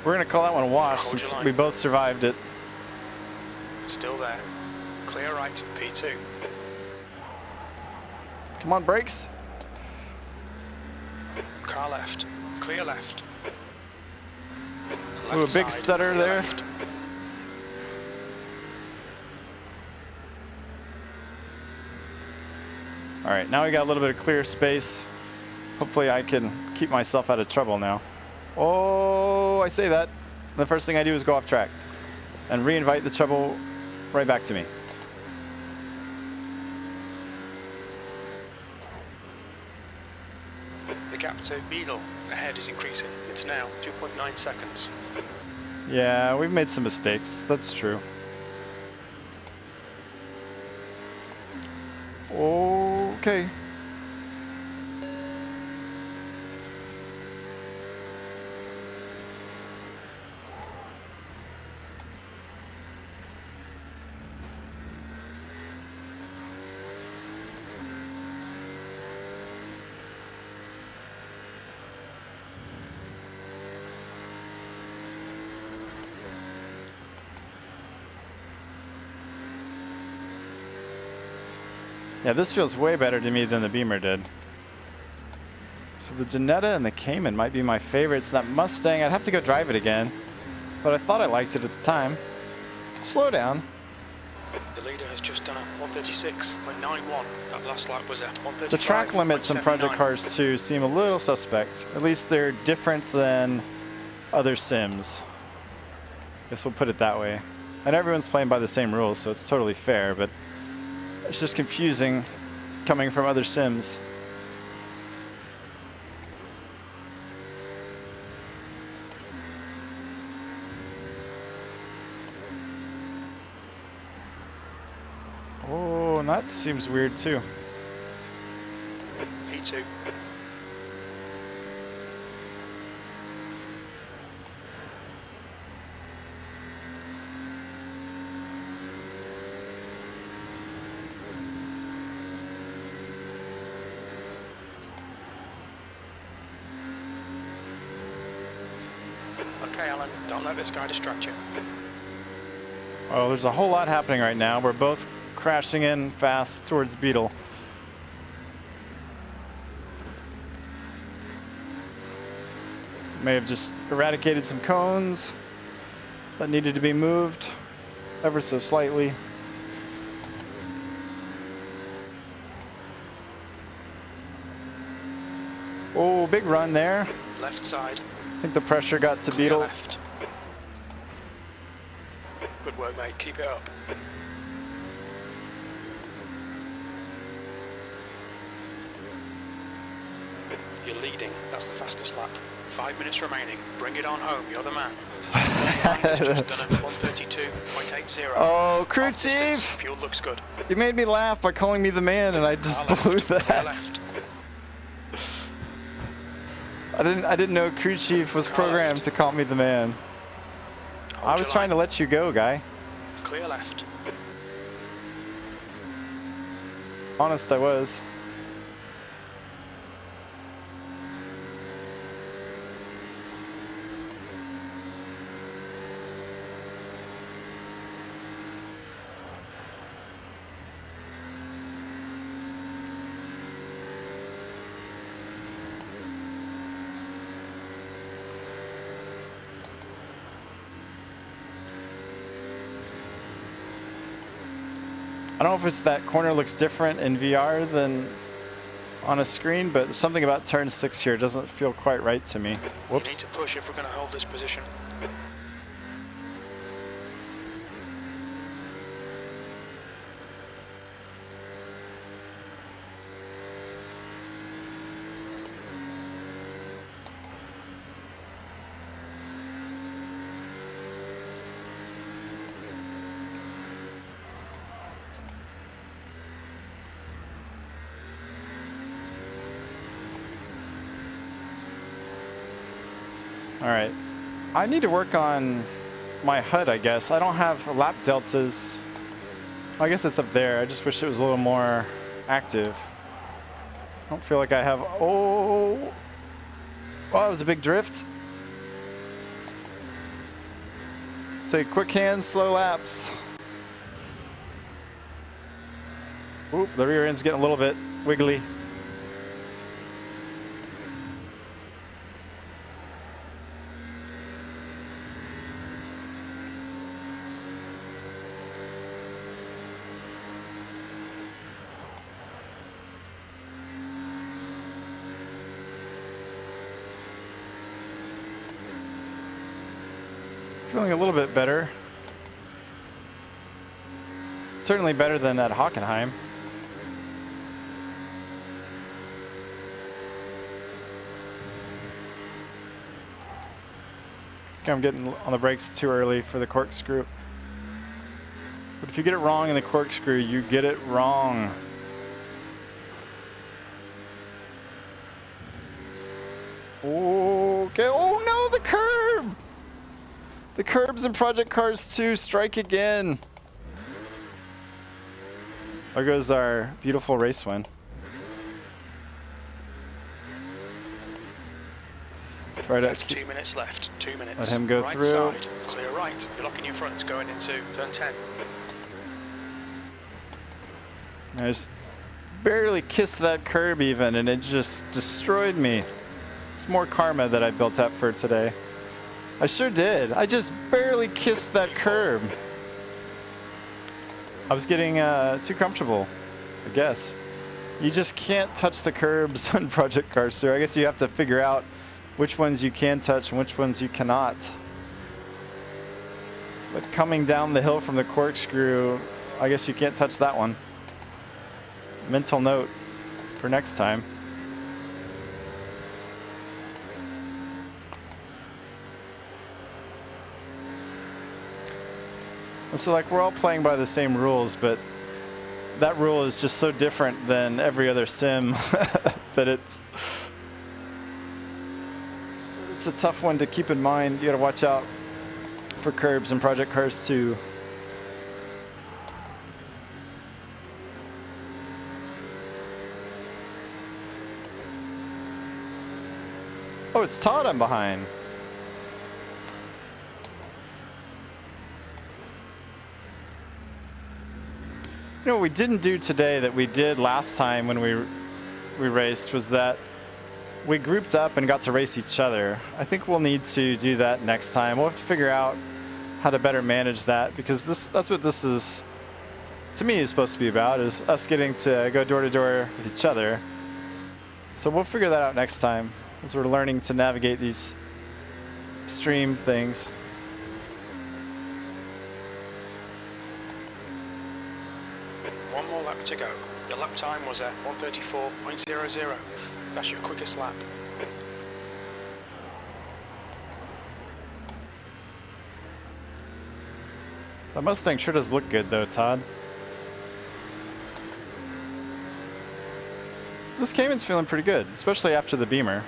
We're going to call that one a wash Hold your since line. we both survived it. Still there. Clear right. P2. Come on, brakes. Car left. Clear left. Ooh, a Left big side, stutter clear there. left. All right, now we got a little bit of clear space. Hopefully I can keep myself out of trouble now. Oh, I say that. The first thing I do is go off track and re-invite the trouble right back to me. The gap to Beadle ahead is increasing. It's now 2.9 seconds. Yeah, we've made some mistakes. That's true. Okay. Yeah, this feels way better to me than the Beamer did. So the Jannetta and the Cayman might be my favorites. That Mustang, I'd have to go drive it again, but I thought I liked it at the time. Slow down. The leader has just done a 136.91. That last lap was a 135.79. The track limits in Project Cars 2 seem a little suspect. At least they're different than other sims. Guess we'll put it that way. And everyone's playing by the same rules, so it's totally fair, but it's just confusing coming from other sims. Oh, and that seems weird too. P2. Okay, Alan, don't let this guy distract you. Oh, there's a whole lot happening right now. We're both crashing in fast towards Beetle. May have just eradicated some cones that needed to be moved ever so slightly. Oh, big run there. Left side. I think the pressure got to Clear Beetle. left. Good work, mate. Keep it up. You're leading. That's the fastest lap. 5 minutes remaining. Bring it on home. You're the man. Just done a 132.80. Oh, crew chief! Fuel looks good. You made me laugh by calling me the man, and I just blew that. I didn't know crew chief was programmed to call me the man. I was trying to let you go, guy. Clear left. Honest, I was. I don't know if it's that corner looks different in VR than on a screen, but something about turn 6 here doesn't feel quite right to me. Whoops. We need to push if we're going to hold this position. All right. I need to work on my HUD, I guess. I don't have lap deltas. I guess it's up there. I just wish it was a little more active. I don't feel like I have... Oh, that was a big drift. Say quick hands, slow laps. Oop, the rear end's getting a little bit wiggly. Feeling a little bit better. Certainly better than at Hockenheim. I'm getting on the brakes too early for the corkscrew. But if you get it wrong in the corkscrew, you get it wrong. Okay. Oh no, the curb! The curbs in Project Cars 2 strike again. There goes our beautiful race win. Try to 2 minutes left. 2 minutes. let him go right through. Side, clear right. You're locking your fronts going into turn 10. I just barely kissed that curb even, and it just destroyed me. That's more karma that I built up for today. I sure did. I just barely kissed that curb. I was getting too comfortable, I guess. You just can't touch the curbs on Project Cars, so I guess you have to figure out which ones you can touch and which ones you cannot. But coming down the hill from the corkscrew, I guess you can't touch that one. Mental note for next time. So like we're all playing by the same rules, but that rule is just so different than every other sim that it's a tough one to keep in mind. You gotta watch out for curbs in Project Cars 2. Oh, it's Todd I'm behind. You know what we didn't do today that we did last time when we raced was that we grouped up and got to race each other. I think we'll need to do that next time. We'll have to figure out how to better manage that, because that's what this is, to me, is supposed to be about, is us getting to go door to door with each other. So we'll figure that out next time as we're learning to navigate these extreme things. One more lap to go. Your lap time was at 1:34.00. That's your quickest lap. That Mustang sure does look good though, Todd. This Cayman's feeling pretty good, especially after the Beamer.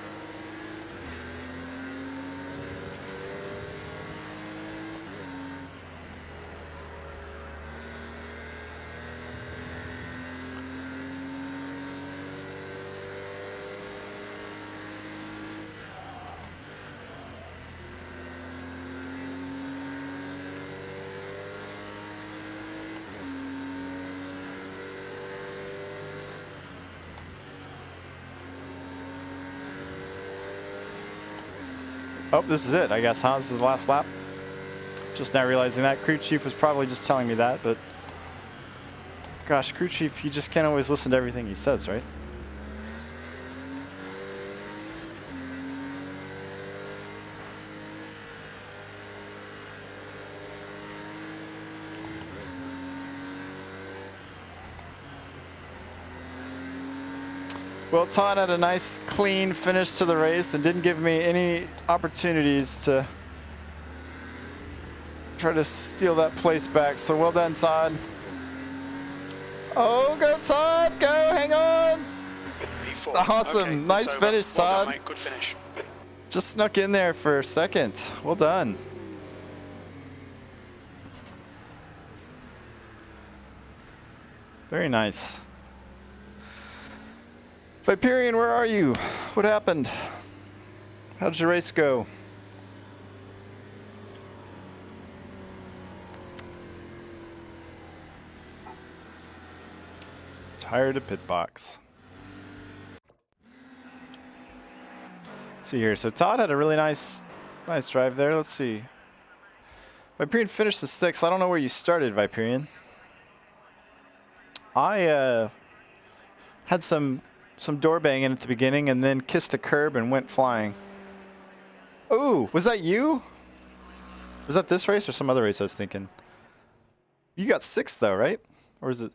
Oh, this is it, I guess, huh? This is the last lap. Just now realizing that. Crew Chief was probably just telling me that, but gosh, Crew Chief, you just can't always listen to everything he says, right? Well, Todd had a nice, clean finish to the race and didn't give me any opportunities to try to steal that place back. So well done, Todd. Oh, go Todd, go, hang on. Awesome, okay, nice finish, well Todd. done, mate. Good finish. Just snuck in there for a second. Well done. Very nice. Viperian, where are you? What happened? How did your race go? Tired of pit box. Let's see here. So Todd had a really nice drive there. Let's see. Viperian finished the 6th. I don't know where you started, Viperian. I had some door banging at the beginning and then kissed a curb and went flying. Ooh, was that you? Was that this race or some other race I was thinking? You got 6th though, right? Or is it?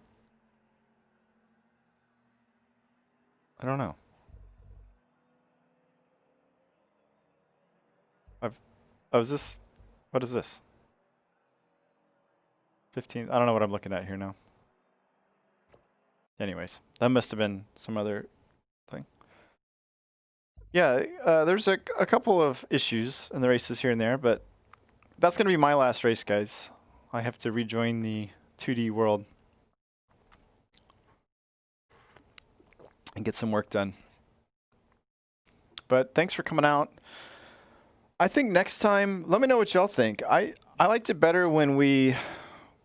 I don't know. Oh, is this? What is this? 15. I don't know what I'm looking at here now. Anyways, that must have been some other thing. Yeah, there's a couple of issues in the races here and there, but that's going to be my last race, guys. I have to rejoin the 2D world and get some work done. But thanks for coming out. I think next time, let me know what y'all think. I liked it better when we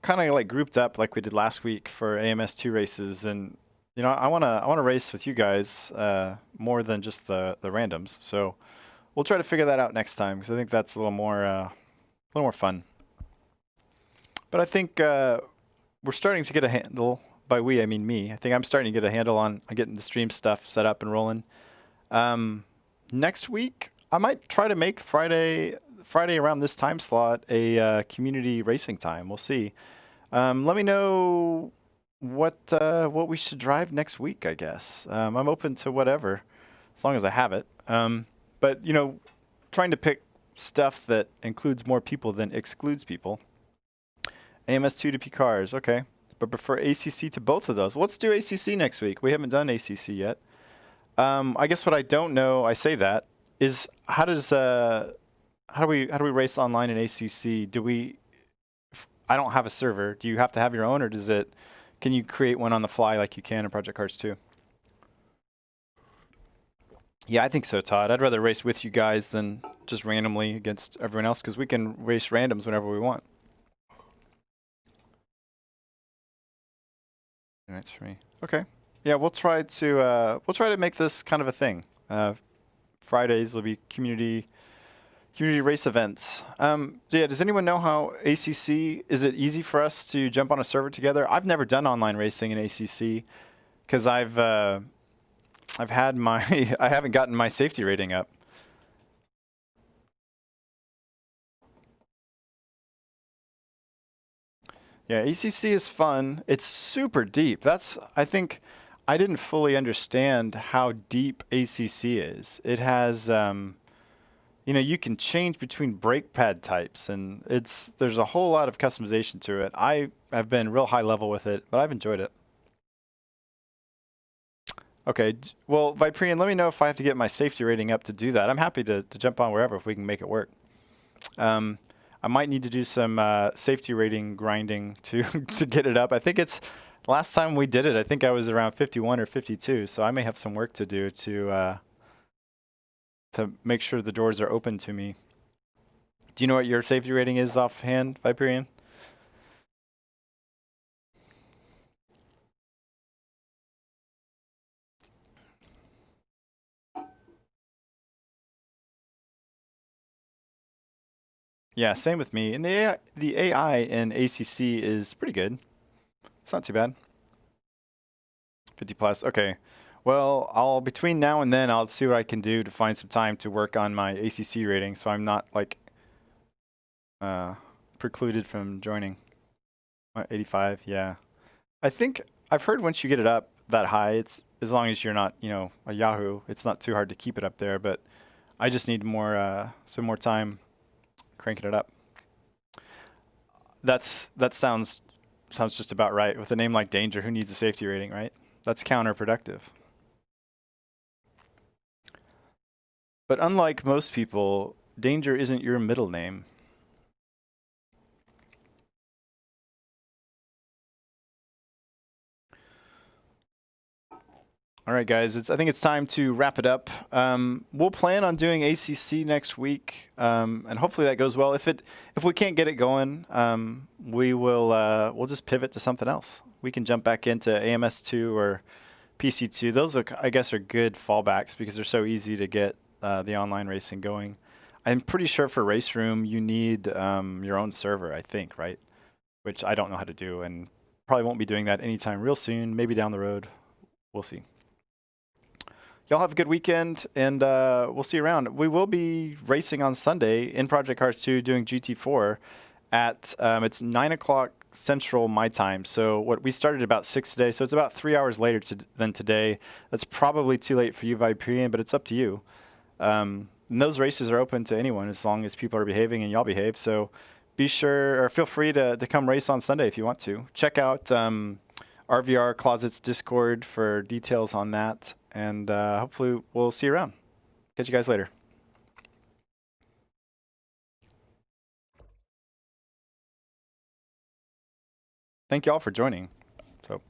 kind of like grouped up like we did last week for AMS2 races, and you know, I wanna race with you guys more than just the randoms. So we'll try to figure that out next time because I think that's a little more fun. But I think we're starting to get a handle. By we, I mean me. I think I'm starting to get a handle on getting the stream stuff set up and rolling. Next week, I might try to make Friday around this time slot a community racing time. We'll see. Let me know what we should drive next week. I guess I'm open to whatever, as long as I have it. But you know, trying to pick stuff that includes more people than excludes people. AMS2 to P cars, okay. But prefer ACC to both of those. Let's do ACC next week. We haven't done ACC yet. I guess what I don't know, I say that, is how do we race online in ACC? I don't have a server. Do you have to have your own, or can you create one on the fly like you can in Project Cars 2? Yeah, I think so, Todd. I'd rather race with you guys than just randomly against everyone else because we can race randoms whenever we want. That's for me. Okay. Yeah, we'll try to make this kind of a thing. Fridays will be community race events. Yeah, does anyone know how ACC, is it easy for us to jump on a server together? I've never done online racing in ACC because I've had my I haven't gotten my safety rating up. Yeah, ACC is fun. It's super deep. I think I didn't fully understand how deep ACC is. It has, you know, you can change between brake pad types, and there's a whole lot of customization to it. I have been real high level with it, but I've enjoyed it. Okay, well, Viprian, let me know if I have to get my safety rating up to do that. I'm happy to jump on wherever if we can make it work. I might need to do some safety rating grinding to get it up. I think last time we did it, I think I was around 51 or 52, so I may have some work to do to make sure the doors are open to me. Do you know what your safety rating is offhand, Viperian? Yeah, same with me. And the AI in ACC is pretty good. It's not too bad. 50 plus. Okay. Well, between now and then, I'll see what I can do to find some time to work on my ACC rating, so I'm not like precluded from joining. 85. Yeah. I think I've heard once you get it up that high, it's as long as you're not, you know, a Yahoo, it's not too hard to keep it up there. But I just need spend more time cranking it up. That sounds just about right. With a name like Danger, who needs a safety rating, right? That's counterproductive. But unlike most people, Danger isn't your middle name. All right, guys, I think it's time to wrap it up. We'll plan on doing ACC next week, and hopefully that goes well. If we can't get it going, we'll just pivot to something else. We can jump back into AMS2 or PC2. Those I guess are good fallbacks because they're so easy to get the online racing going. I'm pretty sure for Race Room you need your own server, I think, right? Which I don't know how to do, and probably won't be doing that anytime real soon. Maybe down the road. We'll see. Y'all have a good weekend, and we'll see you around. We will be racing on Sunday in Project Cars 2 doing GT4 at, it's 9 o'clock Central my time. So we started about 6 today, so it's about 3 hours later than today. That's probably too late for you, Viperian, but it's up to you. And those races are open to anyone as long as people are behaving and y'all behave. So be sure, or feel free to come race on Sunday if you want to. Check out RVR Closets Discord for details on that. And hopefully we'll see you around. Catch you guys later. Thank you all for joining. So.